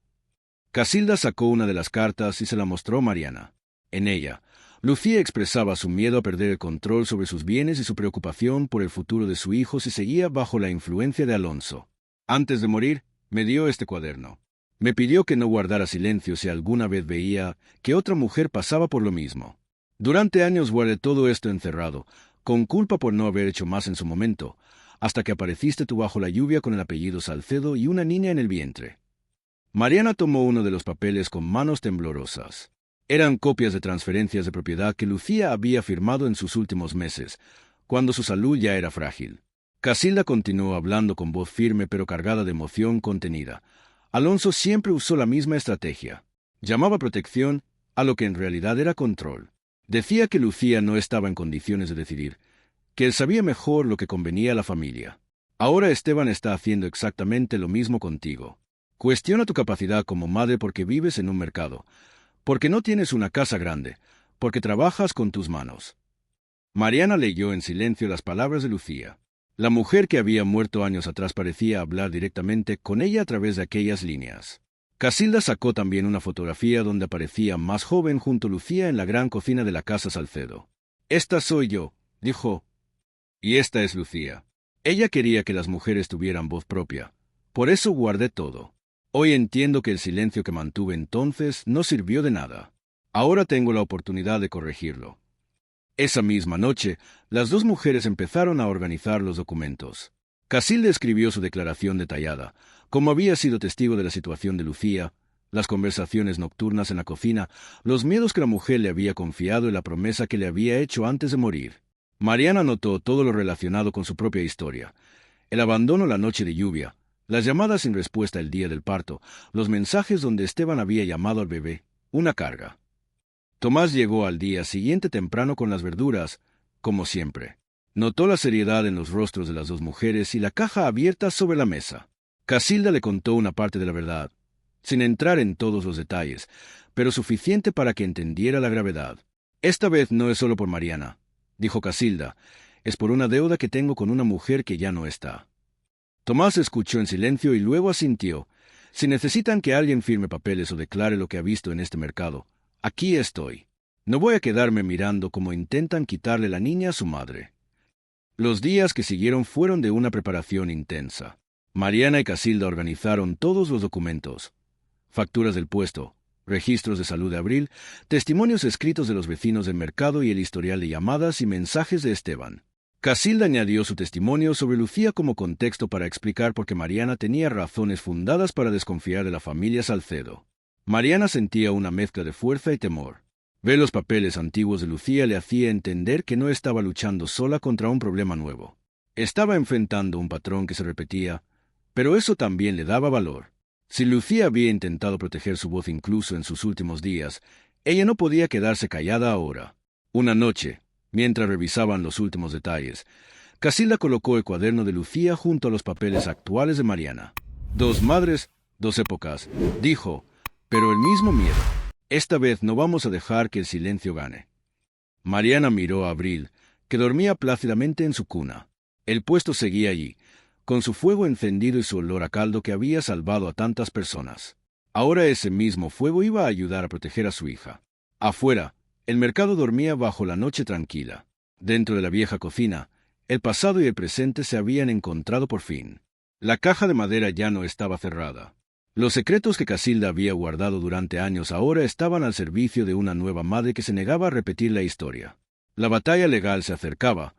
Casilda sacó una de las cartas y se la mostró a Mariana. En ella, Lucía expresaba su miedo a perder el control sobre sus bienes y su preocupación por el futuro de su hijo si seguía bajo la influencia de Alonso. Antes de morir, me dio este cuaderno. Me pidió que no guardara silencio si alguna vez veía que otra mujer pasaba por lo mismo. Durante años guardé todo esto encerrado, con culpa por no haber hecho más en su momento, hasta que apareciste tú bajo la lluvia con el apellido Salcedo y una niña en el vientre. Mariana tomó uno de los papeles con manos temblorosas. Eran copias de transferencias de propiedad que Lucía había firmado en sus últimos meses, cuando su salud ya era frágil. Casilda continuó hablando con voz firme pero cargada de emoción contenida. Alonso siempre usó la misma estrategia. Llamaba protección a lo que en realidad era control. Decía que Lucía no estaba en condiciones de decidir, que él sabía mejor lo que convenía a la familia. Ahora Esteban está haciendo exactamente lo mismo contigo. Cuestiona tu capacidad como madre porque vives en un mercado, porque no tienes una casa grande, porque trabajas con tus manos. Mariana leyó en silencio las palabras de Lucía. La mujer que había muerto años atrás parecía hablar directamente con ella a través de aquellas líneas. Casilda sacó también una fotografía donde aparecía más joven junto a Lucía en la gran cocina de la casa Salcedo. «Esta soy yo», dijo, «y esta es Lucía». Ella quería que las mujeres tuvieran voz propia. Por eso guardé todo. Hoy entiendo que el silencio que mantuve entonces no sirvió de nada. Ahora tengo la oportunidad de corregirlo. Esa misma noche, las dos mujeres empezaron a organizar los documentos. Casilda escribió su declaración detallada, como había sido testigo de la situación de Lucía, las conversaciones nocturnas en la cocina, los miedos que la mujer le había confiado y la promesa que le había hecho antes de morir. Mariana notó todo lo relacionado con su propia historia. El abandono la noche de lluvia, las llamadas sin respuesta el día del parto, los mensajes donde Esteban había llamado al bebé, una carga. Tomás llegó al día siguiente temprano con las verduras, como siempre. Notó la seriedad en los rostros de las dos mujeres y la caja abierta sobre la mesa. Casilda le contó una parte de la verdad, sin entrar en todos los detalles, pero suficiente para que entendiera la gravedad. «Esta vez no es solo por Mariana», dijo Casilda, «es por una deuda que tengo con una mujer que ya no está». Tomás escuchó en silencio y luego asintió. «Si necesitan que alguien firme papeles o declare lo que ha visto en este mercado, aquí estoy. No voy a quedarme mirando cómo intentan quitarle la niña a su madre». Los días que siguieron fueron de una preparación intensa. Mariana y Casilda organizaron todos los documentos. Facturas del puesto, registros de salud de Abril, testimonios escritos de los vecinos del mercado y el historial de llamadas y mensajes de Esteban. Casilda añadió su testimonio sobre Lucía como contexto para explicar por qué Mariana tenía razones fundadas para desconfiar de la familia Salcedo. Mariana sentía una mezcla de fuerza y temor. Ver los papeles antiguos de Lucía le hacía entender que no estaba luchando sola contra un problema nuevo. Estaba enfrentando un patrón que se repetía, pero eso también le daba valor. Si Lucía había intentado proteger su voz incluso en sus últimos días, ella no podía quedarse callada ahora. Una noche, mientras revisaban los últimos detalles, Casilda colocó el cuaderno de Lucía junto a los papeles actuales de Mariana. «Dos madres, dos épocas», dijo, «pero el mismo miedo. Esta vez no vamos a dejar que el silencio gane». Mariana miró a Abril, que dormía plácidamente en su cuna. El puesto seguía allí, con su fuego encendido y su olor a caldo que había salvado a tantas personas. Ahora ese mismo fuego iba a ayudar a proteger a su hija. Afuera, el mercado dormía bajo la noche tranquila. Dentro de la vieja cocina, el pasado y el presente se habían encontrado por fin. La caja de madera ya no estaba cerrada. Los secretos que Casilda había guardado durante años ahora estaban al servicio de una nueva madre que se negaba a repetir la historia. La batalla legal se acercaba,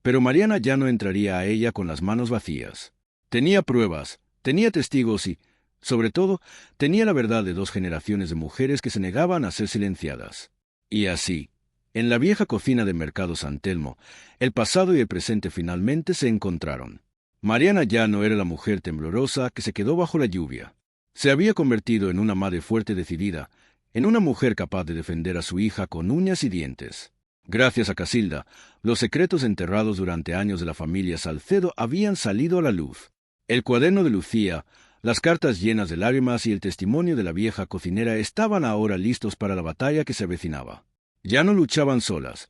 pero Mariana ya no entraría a ella con las manos vacías. Tenía pruebas, tenía testigos y, sobre todo, tenía la verdad de dos generaciones de mujeres que se negaban a ser silenciadas. Y así, en la vieja cocina del Mercado San Telmo, el pasado y el presente finalmente se encontraron. Mariana ya no era la mujer temblorosa que se quedó bajo la lluvia. Se había convertido en una madre fuerte decidida, en una mujer capaz de defender a su hija con uñas y dientes. Gracias a Casilda, los secretos enterrados durante años de la familia Salcedo habían salido a la luz. El cuaderno de Lucía, las cartas llenas de lágrimas y el testimonio de la vieja cocinera estaban ahora listos para la batalla que se avecinaba. Ya no luchaban solas.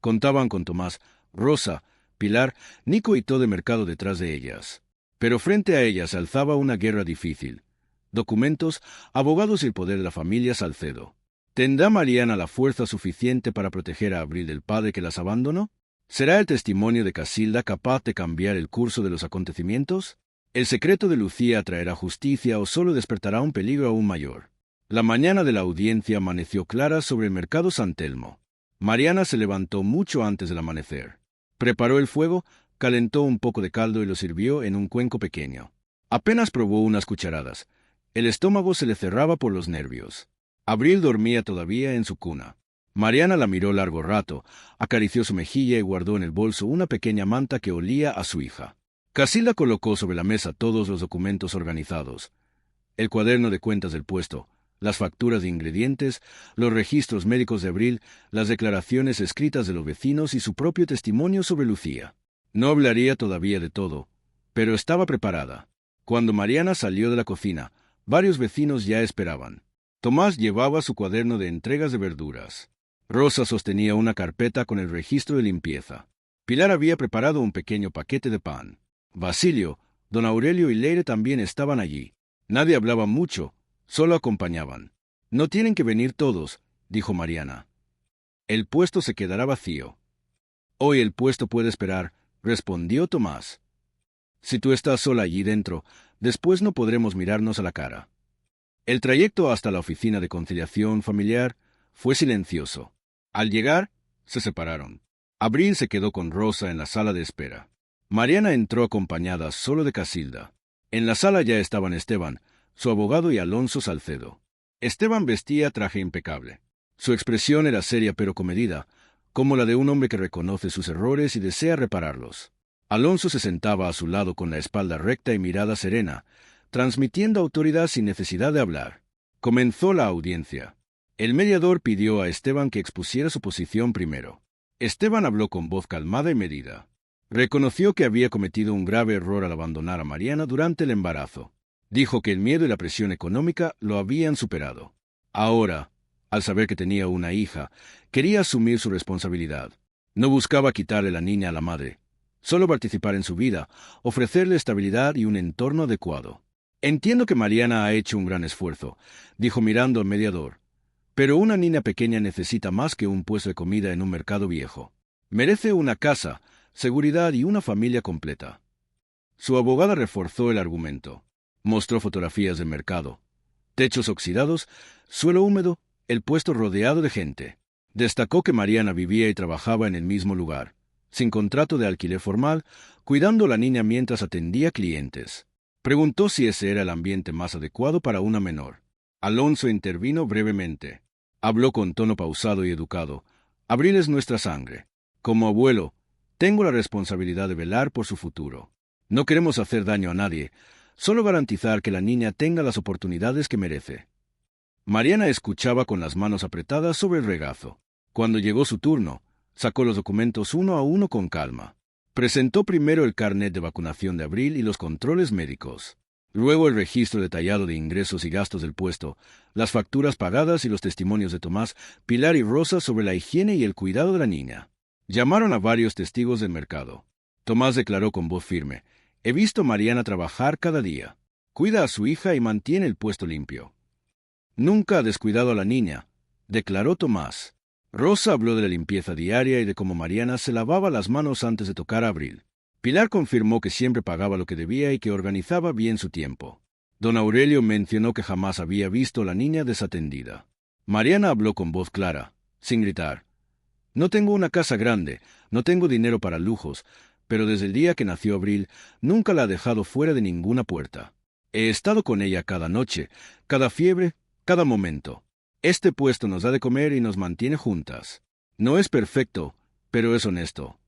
Contaban con Tomás, Rosa, Pilar, Nico y todo el mercado detrás de ellas. Pero frente a ellas se alzaba una guerra difícil. Documentos, abogados y el poder de la familia Salcedo. ¿Tendrá Mariana la fuerza suficiente para proteger a Abril del padre que las abandonó? ¿Será el testimonio de Casilda capaz de cambiar el curso de los acontecimientos? ¿El secreto de Lucía traerá justicia o solo despertará un peligro aún mayor? La mañana de la audiencia amaneció clara sobre el mercado San Telmo. Mariana se levantó mucho antes del amanecer. Preparó el fuego, calentó un poco de caldo y lo sirvió en un cuenco pequeño. Apenas probó unas cucharadas. El estómago se le cerraba por los nervios. Abril dormía todavía en su cuna. Mariana la miró largo rato, acarició su mejilla y guardó en el bolso una pequeña manta que olía a su hija. Casilda colocó sobre la mesa todos los documentos organizados. El cuaderno de cuentas del puesto, las facturas de ingredientes, los registros médicos de Abril, las declaraciones escritas de los vecinos y su propio testimonio sobre Lucía. No hablaría todavía de todo, pero estaba preparada. Cuando Mariana salió de la cocina, varios vecinos ya esperaban. Tomás llevaba su cuaderno de entregas de verduras. Rosa sostenía una carpeta con el registro de limpieza. Pilar había preparado un pequeño paquete de pan. Basilio, don Aurelio y Leire también estaban allí. Nadie hablaba mucho, solo acompañaban. No tienen que venir todos, dijo Mariana. El puesto se quedará vacío. Hoy el puesto puede esperar, respondió Tomás. Si tú estás sola allí dentro, después no podremos mirarnos a la cara. El trayecto hasta la oficina de conciliación familiar fue silencioso. Al llegar, se separaron. Abril se quedó con Rosa en la sala de espera. Mariana entró acompañada solo de Casilda. En la sala ya estaban Esteban, su abogado y Alonso Salcedo. Esteban vestía traje impecable. Su expresión era seria pero comedida, como la de un hombre que reconoce sus errores y desea repararlos. Alonso se sentaba a su lado con la espalda recta y mirada serena, transmitiendo autoridad sin necesidad de hablar. Comenzó la audiencia. El mediador pidió a Esteban que expusiera su posición primero. Esteban habló con voz calmada y medida. Reconoció que había cometido un grave error al abandonar a Mariana durante el embarazo. Dijo que el miedo y la presión económica lo habían superado. Ahora, al saber que tenía una hija, quería asumir su responsabilidad. No buscaba quitarle la niña a la madre, solo participar en su vida, ofrecerle estabilidad y un entorno adecuado. Entiendo que Mariana ha hecho un gran esfuerzo, dijo mirando al mediador. Pero una niña pequeña necesita más que un puesto de comida en un mercado viejo. Merece una casa, seguridad y una familia completa. Su abogada reforzó el argumento. Mostró fotografías del mercado. Techos oxidados, suelo húmedo, el puesto rodeado de gente. Destacó que Mariana vivía y trabajaba en el mismo lugar, sin contrato de alquiler formal, cuidando a la niña mientras atendía clientes. Preguntó si ese era el ambiente más adecuado para una menor. Alonso intervino brevemente. Habló con tono pausado y educado. Abril es nuestra sangre. Como abuelo, tengo la responsabilidad de velar por su futuro. No queremos hacer daño a nadie, solo garantizar que la niña tenga las oportunidades que merece. Mariana escuchaba con las manos apretadas sobre el regazo. Cuando llegó su turno, sacó los documentos uno a uno con calma. Presentó primero el carnet de vacunación de Abril y los controles médicos. Luego el registro detallado de ingresos y gastos del puesto, las facturas pagadas y los testimonios de Tomás, Pilar y Rosa sobre la higiene y el cuidado de la niña. Llamaron a varios testigos del mercado. Tomás declaró con voz firme: «He visto a Mariana trabajar cada día. Cuida a su hija y mantiene el puesto limpio». «Nunca ha descuidado a la niña», declaró Tomás. Rosa habló de la limpieza diaria y de cómo Mariana se lavaba las manos antes de tocar a Abril. Pilar confirmó que siempre pagaba lo que debía y que organizaba bien su tiempo. Don Aurelio mencionó que jamás había visto a la niña desatendida. Mariana habló con voz clara, sin gritar. «No tengo una casa grande, no tengo dinero para lujos, pero desde el día que nació Abril, nunca la ha dejado fuera de ninguna puerta. He estado con ella cada noche, cada fiebre, cada momento. Este puesto nos da de comer y nos mantiene juntas. No es perfecto, pero es honesto».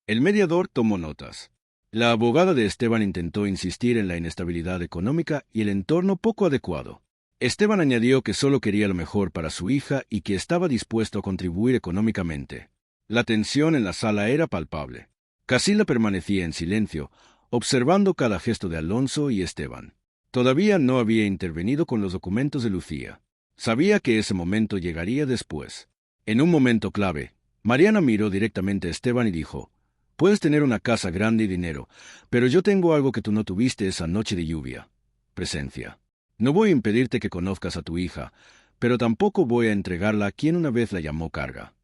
El mediador tomó notas. La abogada de Esteban intentó insistir en la inestabilidad económica y el entorno poco adecuado. Esteban añadió que solo quería lo mejor para su hija y que estaba dispuesto a contribuir económicamente. La tensión en la sala era palpable. Casilda permanecía en silencio, observando cada gesto de Alonso y Esteban. Todavía no había intervenido con los documentos de Lucía. Sabía que ese momento llegaría después. En un momento clave, Mariana miró directamente a Esteban y dijo: «Puedes tener una casa grande y dinero, pero yo tengo algo que tú no tuviste esa noche de lluvia: presencia. No voy a impedirte que conozcas a tu hija, pero tampoco voy a entregarla a quien una vez la llamó carga».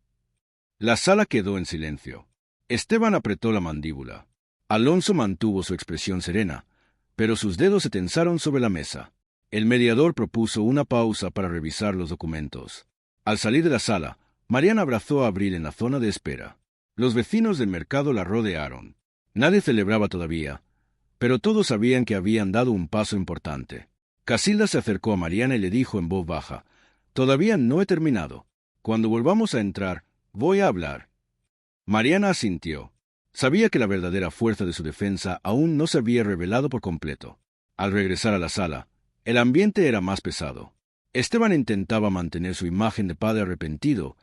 La sala quedó en silencio. Esteban apretó la mandíbula. Alonso mantuvo su expresión serena, pero sus dedos se tensaron sobre la mesa. El mediador propuso una pausa para revisar los documentos. Al salir de la sala, Mariana abrazó a Abril en la zona de espera. Los vecinos del mercado la rodearon. Nadie celebraba todavía, pero todos sabían que habían dado un paso importante. Casilda se acercó a Mariana y le dijo en voz baja: «Todavía no he terminado. Cuando volvamos a entrar, voy a hablar». Mariana asintió. Sabía que la verdadera fuerza de su defensa aún no se había revelado por completo. Al regresar a la sala, el ambiente era más pesado. Esteban intentaba mantener su imagen de padre arrepentido,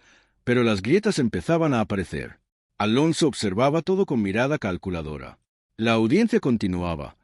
pero las grietas empezaban a aparecer. Alonso observaba todo con mirada calculadora. La audiencia continuaba,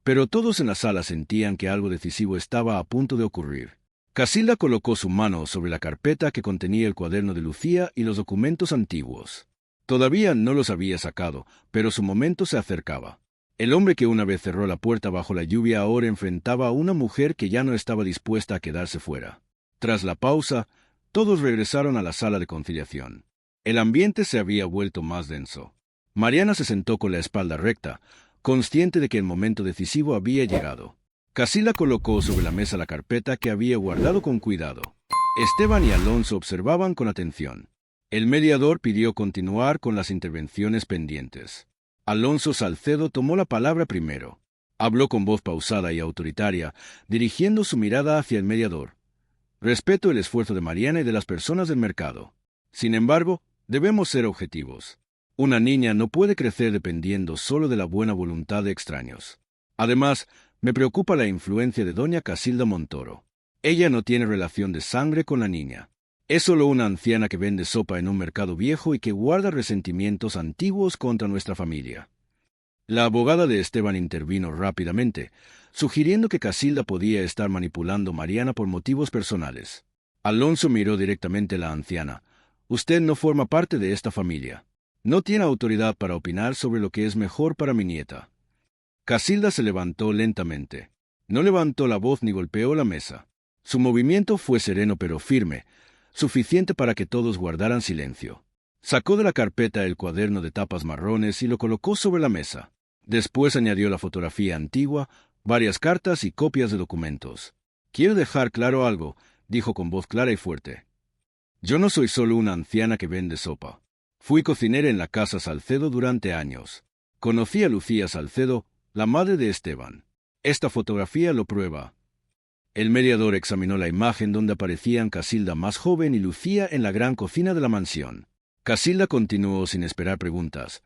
pero todos en la sala sentían que algo decisivo estaba a punto de ocurrir. Casilda colocó su mano sobre la carpeta que contenía el cuaderno de Lucía y los documentos antiguos. Todavía no los había sacado, pero su momento se acercaba. El hombre que una vez cerró la puerta bajo la lluvia ahora enfrentaba a una mujer que ya no estaba dispuesta a quedarse fuera. Tras la pausa, todos regresaron a la sala de conciliación. El ambiente se había vuelto más denso. Mariana se sentó con la espalda recta, consciente de que el momento decisivo había llegado. Casilda colocó sobre la mesa la carpeta que había guardado con cuidado. Esteban y Alonso observaban con atención. El mediador pidió continuar con las intervenciones pendientes. Alonso Salcedo tomó la palabra primero. Habló con voz pausada y autoritaria, dirigiendo su mirada hacia el mediador. Respeto el esfuerzo de Mariana y de las personas del mercado. Sin embargo, debemos ser objetivos. Una niña no puede crecer dependiendo solo de la buena voluntad de extraños. Además, me preocupa la influencia de doña Casilda Montoro. Ella no tiene relación de sangre con la niña. Es solo una anciana que vende sopa en un mercado viejo y que guarda resentimientos antiguos contra nuestra familia. La abogada de Esteban intervino rápidamente, sugiriendo que Casilda podía estar manipulando a Mariana por motivos personales. Alonso miró directamente a la anciana. Usted no forma parte de esta familia. No tiene autoridad para opinar sobre lo que es mejor para mi nieta. Casilda se levantó lentamente. No levantó la voz ni golpeó la mesa. Su movimiento fue sereno pero firme, suficiente para que todos guardaran silencio. Sacó de la carpeta el cuaderno de tapas marrones y lo colocó sobre la mesa. Después añadió la fotografía antigua, varias cartas y copias de documentos. Quiero dejar claro algo, dijo con voz clara y fuerte. Yo no soy solo una anciana que vende sopa. Fui cocinera en la casa Salcedo durante años. Conocí a Lucía Salcedo, la madre de Esteban. Esta fotografía lo prueba. El mediador examinó la imagen donde aparecían Casilda más joven y Lucía en la gran cocina de la mansión. Casilda continuó sin esperar preguntas.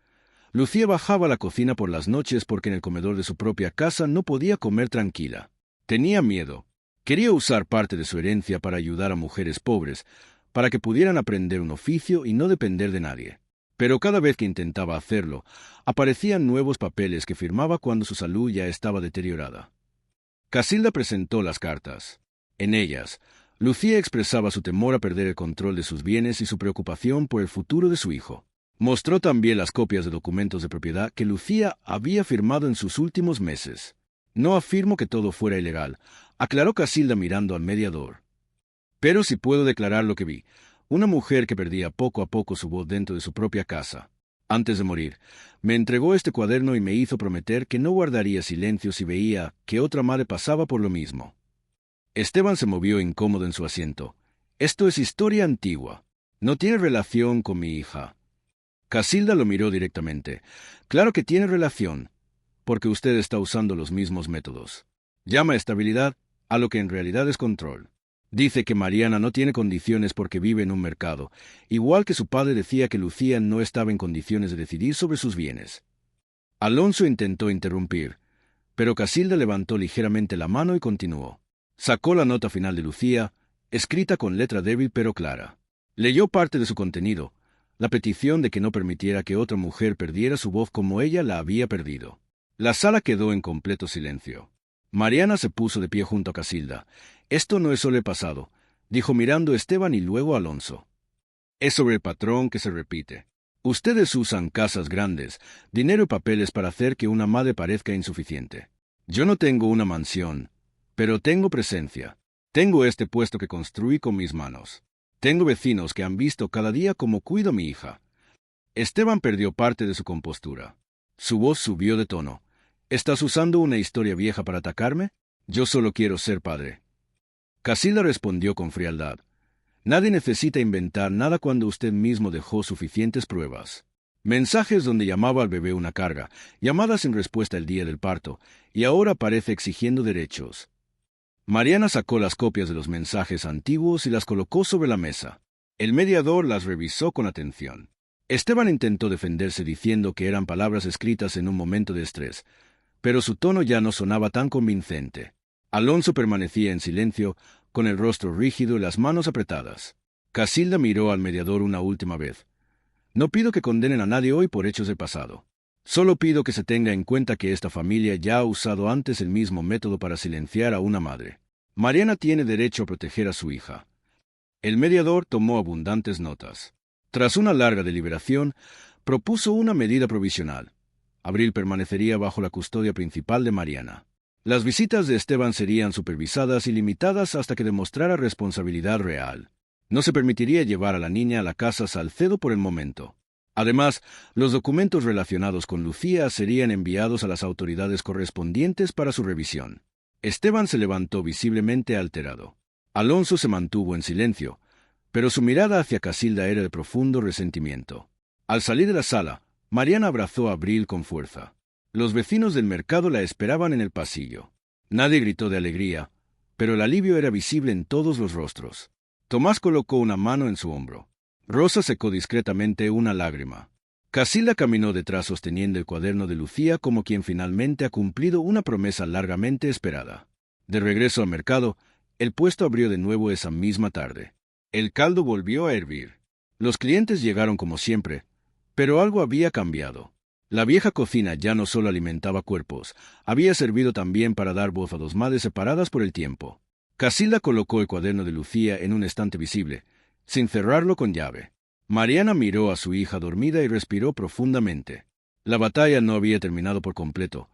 Lucía bajaba a la cocina por las noches porque en el comedor de su propia casa no podía comer tranquila. Tenía miedo. Quería usar parte de su herencia para ayudar a mujeres pobres, para que pudieran aprender un oficio y no depender de nadie. Pero cada vez que intentaba hacerlo, aparecían nuevos papeles que firmaba cuando su salud ya estaba deteriorada. Casilda presentó las cartas. En ellas, Lucía expresaba su temor a perder el control de sus bienes y su preocupación por el futuro de su hijo. Mostró también las copias de documentos de propiedad que Lucía había firmado en sus últimos meses. No afirmo que todo fuera ilegal, aclaró Casilda mirando al mediador. Pero sí puedo declarar lo que vi. Una mujer que perdía poco a poco su voz dentro de su propia casa. Antes de morir, me entregó este cuaderno y me hizo prometer que no guardaría silencio si veía que otra madre pasaba por lo mismo. Esteban se movió incómodo en su asiento. Esto es historia antigua. No tiene relación con mi hija. Casilda lo miró directamente. Claro que tiene relación, porque usted está usando los mismos métodos. Llama estabilidad a lo que en realidad es control. Dice que Mariana no tiene condiciones porque vive en un mercado, igual que su padre decía que Lucía no estaba en condiciones de decidir sobre sus bienes. Alonso intentó interrumpir, pero Casilda levantó ligeramente la mano y continuó. Sacó la nota final de Lucía, escrita con letra débil pero clara. Leyó parte de su contenido, la petición de que no permitiera que otra mujer perdiera su voz como ella la había perdido. La sala quedó en completo silencio. Mariana se puso de pie junto a Casilda. Esto no es solo el pasado, dijo mirando a Esteban y luego a Alonso. Es sobre el patrón que se repite. Ustedes usan casas grandes, dinero y papeles para hacer que una madre parezca insuficiente. Yo no tengo una mansión, pero tengo presencia. Tengo este puesto que construí con mis manos. Tengo vecinos que han visto cada día cómo cuido a mi hija. Esteban perdió parte de su compostura. Su voz subió de tono. ¿Estás usando una historia vieja para atacarme? Yo solo quiero ser padre. Casilda respondió con frialdad. Nadie necesita inventar nada cuando usted mismo dejó suficientes pruebas. Mensajes donde llamaba al bebé una carga, llamadas en respuesta el día del parto, y ahora parece exigiendo derechos. Mariana sacó las copias de los mensajes antiguos y las colocó sobre la mesa. El mediador las revisó con atención. Esteban intentó defenderse diciendo que eran palabras escritas en un momento de estrés, pero su tono ya no sonaba tan convincente. Alonso permanecía en silencio, con el rostro rígido y las manos apretadas. Casilda miró al mediador una última vez. No pido que condenen a nadie hoy por hechos del pasado. Solo pido que se tenga en cuenta que esta familia ya ha usado antes el mismo método para silenciar a una madre. Mariana tiene derecho a proteger a su hija. El mediador tomó abundantes notas. Tras una larga deliberación, propuso una medida provisional. Abril permanecería bajo la custodia principal de Mariana. Las visitas de Esteban serían supervisadas y limitadas hasta que demostrara responsabilidad real. No se permitiría llevar a la niña a la casa Salcedo por el momento. Además, los documentos relacionados con Lucía serían enviados a las autoridades correspondientes para su revisión. Esteban se levantó visiblemente alterado. Alonso se mantuvo en silencio, pero su mirada hacia Casilda era de profundo resentimiento. Al salir de la sala, Mariana abrazó a Abril con fuerza. Los vecinos del mercado la esperaban en el pasillo. Nadie gritó de alegría, pero el alivio era visible en todos los rostros. Tomás colocó una mano en su hombro. Rosa secó discretamente una lágrima. Casilda caminó detrás sosteniendo el cuaderno de Lucía como quien finalmente ha cumplido una promesa largamente esperada. De regreso al mercado, el puesto abrió de nuevo esa misma tarde. El caldo volvió a hervir. Los clientes llegaron como siempre, pero algo había cambiado. La vieja cocina ya no solo alimentaba cuerpos, había servido también para dar voz a dos madres separadas por el tiempo. Casilda colocó el cuaderno de Lucía en un estante visible, sin cerrarlo con llave. Mariana miró a su hija dormida y respiró profundamente. La batalla no había terminado por completo,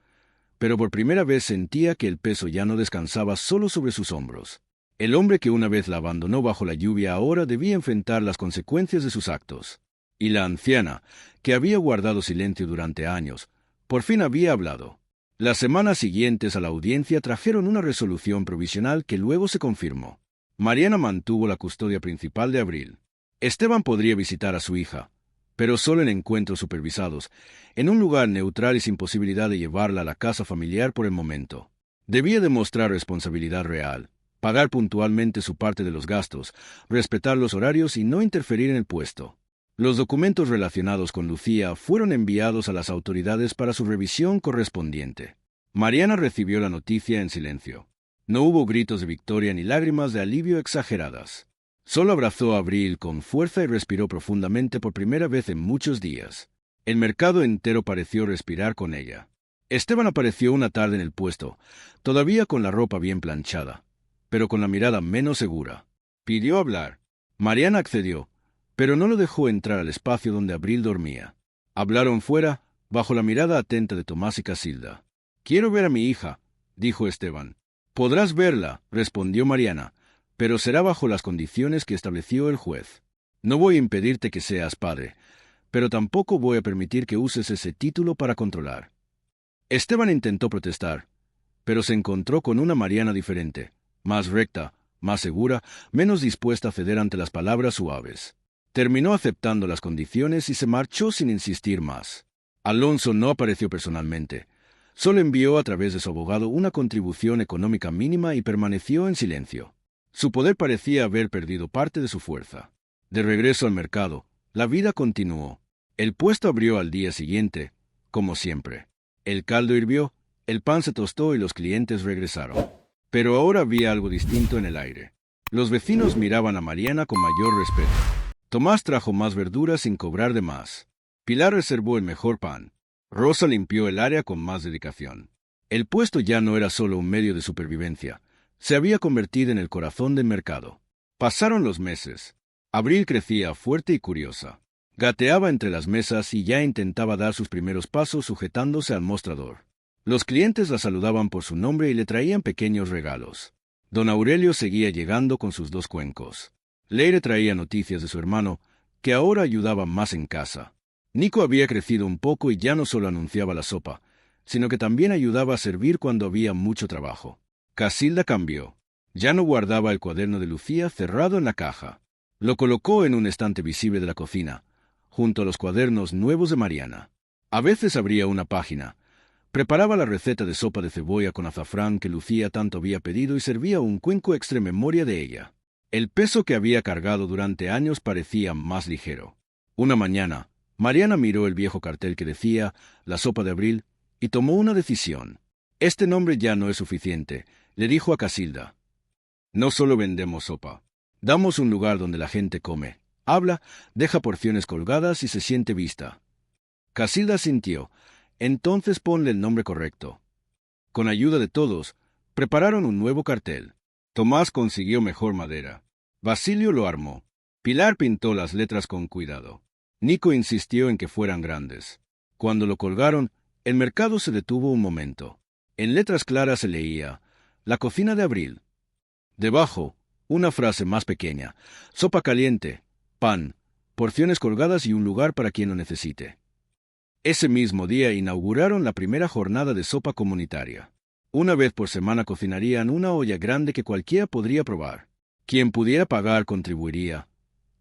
pero por primera vez sentía que el peso ya no descansaba solo sobre sus hombros. El hombre que una vez la abandonó bajo la lluvia ahora debía enfrentar las consecuencias de sus actos. Y la anciana, que había guardado silencio durante años, por fin había hablado. Las semanas siguientes a la audiencia trajeron una resolución provisional que luego se confirmó. Mariana mantuvo la custodia principal de Abril. Esteban podría visitar a su hija, pero solo en encuentros supervisados, en un lugar neutral y sin posibilidad de llevarla a la casa familiar por el momento. Debía demostrar responsabilidad real, pagar puntualmente su parte de los gastos, respetar los horarios y no interferir en el puesto. Los documentos relacionados con Lucía fueron enviados a las autoridades para su revisión correspondiente. Mariana recibió la noticia en silencio. No hubo gritos de victoria ni lágrimas de alivio exageradas. Solo abrazó a Abril con fuerza y respiró profundamente por primera vez en muchos días. El mercado entero pareció respirar con ella. Esteban apareció una tarde en el puesto, todavía con la ropa bien planchada, pero con la mirada menos segura. Pidió hablar. Mariana accedió, pero no lo dejó entrar al espacio donde Abril dormía. Hablaron fuera, bajo la mirada atenta de Tomás y Casilda. «Quiero ver a mi hija», dijo Esteban. «Podrás verla», respondió Mariana, «pero será bajo las condiciones que estableció el juez. No voy a impedirte que seas padre, pero tampoco voy a permitir que uses ese título para controlar». Esteban intentó protestar, pero se encontró con una Mariana diferente, más recta, más segura, menos dispuesta a ceder ante las palabras suaves. Terminó aceptando las condiciones y se marchó sin insistir más. Alonso no apareció personalmente. Solo envió a través de su abogado una contribución económica mínima y permaneció en silencio. Su poder parecía haber perdido parte de su fuerza. De regreso al mercado, la vida continuó. El puesto abrió al día siguiente, como siempre. El caldo hirvió, el pan se tostó y los clientes regresaron. Pero ahora había algo distinto en el aire. Los vecinos miraban a Mariana con mayor respeto. Tomás trajo más verduras sin cobrar de más. Pilar reservó el mejor pan. Rosa limpió el área con más dedicación. El puesto ya no era solo un medio de supervivencia. Se había convertido en el corazón del mercado. Pasaron los meses. Abril crecía fuerte y curiosa. Gateaba entre las mesas y ya intentaba dar sus primeros pasos sujetándose al mostrador. Los clientes la saludaban por su nombre y le traían pequeños regalos. Don Aurelio seguía llegando con sus 2 cuencos. Leire traía noticias de su hermano, que ahora ayudaba más en casa. Nico había crecido un poco y ya no solo anunciaba la sopa, sino que también ayudaba a servir cuando había mucho trabajo. Casilda cambió. Ya no guardaba el cuaderno de Lucía cerrado en la caja. Lo colocó en un estante visible de la cocina, junto a los cuadernos nuevos de Mariana. A veces abría una página, preparaba la receta de sopa de cebolla con azafrán que Lucía tanto había pedido y servía un cuenco extra memoria de ella. El peso que había cargado durante años parecía más ligero. Una mañana, Mariana miró el viejo cartel que decía «La sopa de Abril» y tomó una decisión. «Este nombre ya no es suficiente», le dijo a Casilda. «No solo vendemos sopa. Damos un lugar donde la gente come, habla, deja porciones colgadas y se siente vista». Casilda sintió. «Entonces ponle el nombre correcto». Con ayuda de todos, prepararon un nuevo cartel. Tomás consiguió mejor madera. Basilio lo armó. Pilar pintó las letras con cuidado. Nico insistió en que fueran grandes. Cuando lo colgaron, el mercado se detuvo un momento. En letras claras se leía: la cocina de Abril. Debajo, una frase más pequeña: sopa caliente, pan, porciones colgadas y un lugar para quien lo necesite. Ese mismo día inauguraron la primera jornada de sopa comunitaria. Una vez por semana cocinarían una olla grande que cualquiera podría probar. Quien pudiera pagar contribuiría.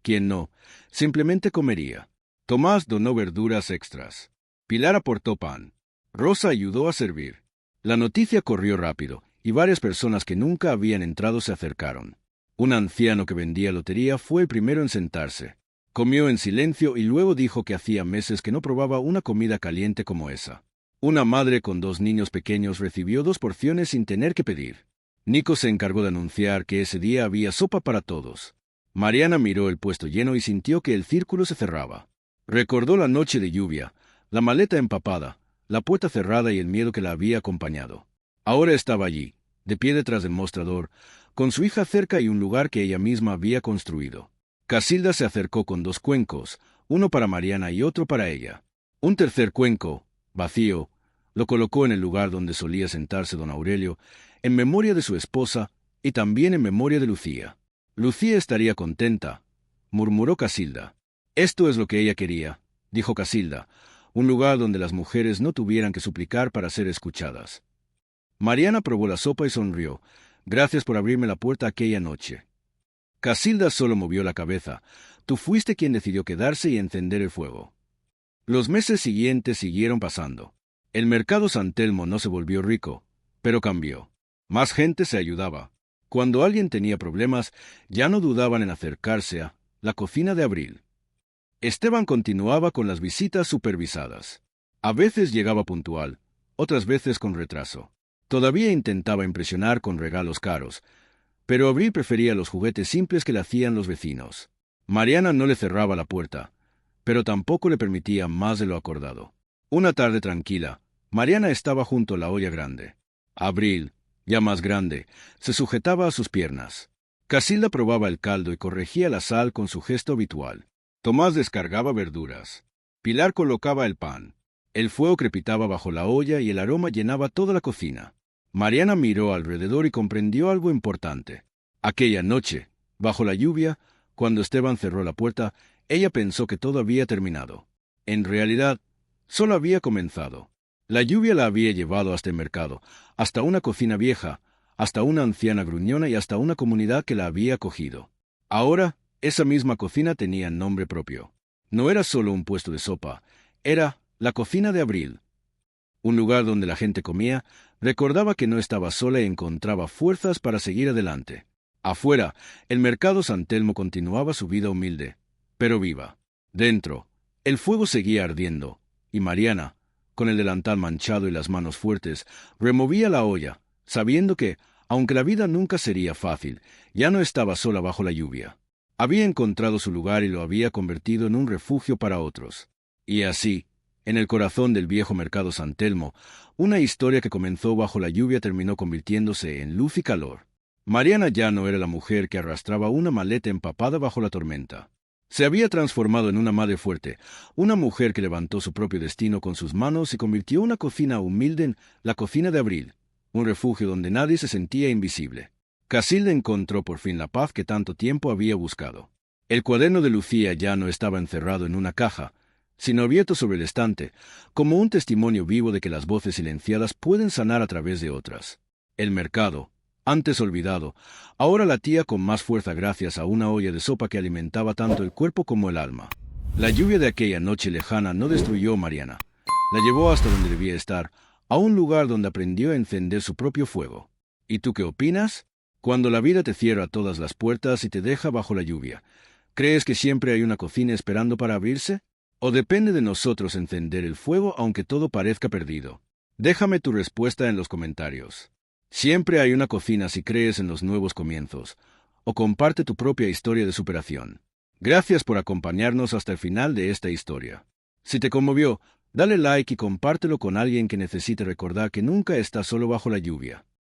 Quien no, simplemente comería. Tomás donó verduras extras. Pilar aportó pan. Rosa ayudó a servir. La noticia corrió rápido, y varias personas que nunca habían entrado se acercaron. Un anciano que vendía lotería fue el primero en sentarse. Comió en silencio y luego dijo que hacía meses que no probaba una comida caliente como esa. Una madre con 2 niños pequeños recibió 2 porciones sin tener que pedir. Nico se encargó de anunciar que ese día había sopa para todos. Mariana miró el puesto lleno y sintió que el círculo se cerraba. Recordó la noche de lluvia, la maleta empapada, la puerta cerrada y el miedo que la había acompañado. Ahora estaba allí, de pie detrás del mostrador, con su hija cerca y un lugar que ella misma había construido. Casilda se acercó con 2 cuencos, uno para Mariana y otro para ella. Un tercer cuenco, vacío, lo colocó en el lugar donde solía sentarse don Aurelio, en memoria de su esposa y también en memoria de Lucía. Lucía estaría contenta, murmuró Casilda. Esto es lo que ella quería, dijo Casilda, un lugar donde las mujeres no tuvieran que suplicar para ser escuchadas. Mariana probó la sopa y sonrió. Gracias por abrirme la puerta aquella noche. Casilda solo movió la cabeza. Tú fuiste quien decidió quedarse y encender el fuego. Los meses siguientes siguieron pasando. El mercado San Telmo no se volvió rico, pero cambió. Más gente se ayudaba. Cuando alguien tenía problemas, ya no dudaban en acercarse a la cocina de Abril. Esteban continuaba con las visitas supervisadas. A veces llegaba puntual, otras veces con retraso. Todavía intentaba impresionar con regalos caros, pero Abril prefería los juguetes simples que le hacían los vecinos. Mariana no le cerraba la puerta, pero tampoco le permitía más de lo acordado. Una tarde tranquila, Mariana estaba junto a la olla grande. Abril, ya más grande, se sujetaba a sus piernas. Casilda probaba el caldo y corregía la sal con su gesto habitual. Tomás descargaba verduras. Pilar colocaba el pan. El fuego crepitaba bajo la olla y el aroma llenaba toda la cocina. Mariana miró alrededor y comprendió algo importante. Aquella noche, bajo la lluvia, cuando Esteban cerró la puerta, ella pensó que todo había terminado. En realidad, solo había comenzado. La lluvia la había llevado hasta el mercado, hasta una cocina vieja, hasta una anciana gruñona y hasta una comunidad que la había acogido. Ahora, esa misma cocina tenía nombre propio. No era solo un puesto de sopa, era la cocina de Abril. Un lugar donde la gente comía, recordaba que no estaba sola y encontraba fuerzas para seguir adelante. Afuera, el mercado San Telmo continuaba su vida humilde, pero viva. Dentro, el fuego seguía ardiendo, y Mariana, con el delantal manchado y las manos fuertes, removía la olla, sabiendo que, aunque la vida nunca sería fácil, ya no estaba sola bajo la lluvia. Había encontrado su lugar y lo había convertido en un refugio para otros. Y así, en el corazón del viejo mercado San Telmo, una historia que comenzó bajo la lluvia terminó convirtiéndose en luz y calor. Mariana ya no era la mujer que arrastraba una maleta empapada bajo la tormenta. Se había transformado en una madre fuerte, una mujer que levantó su propio destino con sus manos y convirtió una cocina humilde en la cocina de Abril, un refugio donde nadie se sentía invisible. Casilda encontró por fin la paz que tanto tiempo había buscado. El cuaderno de Lucía ya no estaba encerrado en una caja, sino abierto sobre el estante, como un testimonio vivo de que las voces silenciadas pueden sanar a través de otras. El mercado, antes olvidado, ahora latía con más fuerza gracias a una olla de sopa que alimentaba tanto el cuerpo como el alma. La lluvia de aquella noche lejana no destruyó a Mariana. La llevó hasta donde debía estar, a un lugar donde aprendió a encender su propio fuego. ¿Y tú qué opinas? Cuando la vida te cierra todas las puertas y te deja bajo la lluvia, ¿crees que siempre hay una cocina esperando para abrirse? ¿O depende de nosotros encender el fuego aunque todo parezca perdido? Déjame tu respuesta en los comentarios. Siempre hay una cocina si crees en los nuevos comienzos, o comparte tu propia historia de superación. Gracias por acompañarnos hasta el final de esta historia. Si te conmovió, dale like y compártelo con alguien que necesite recordar que nunca está solo bajo la lluvia.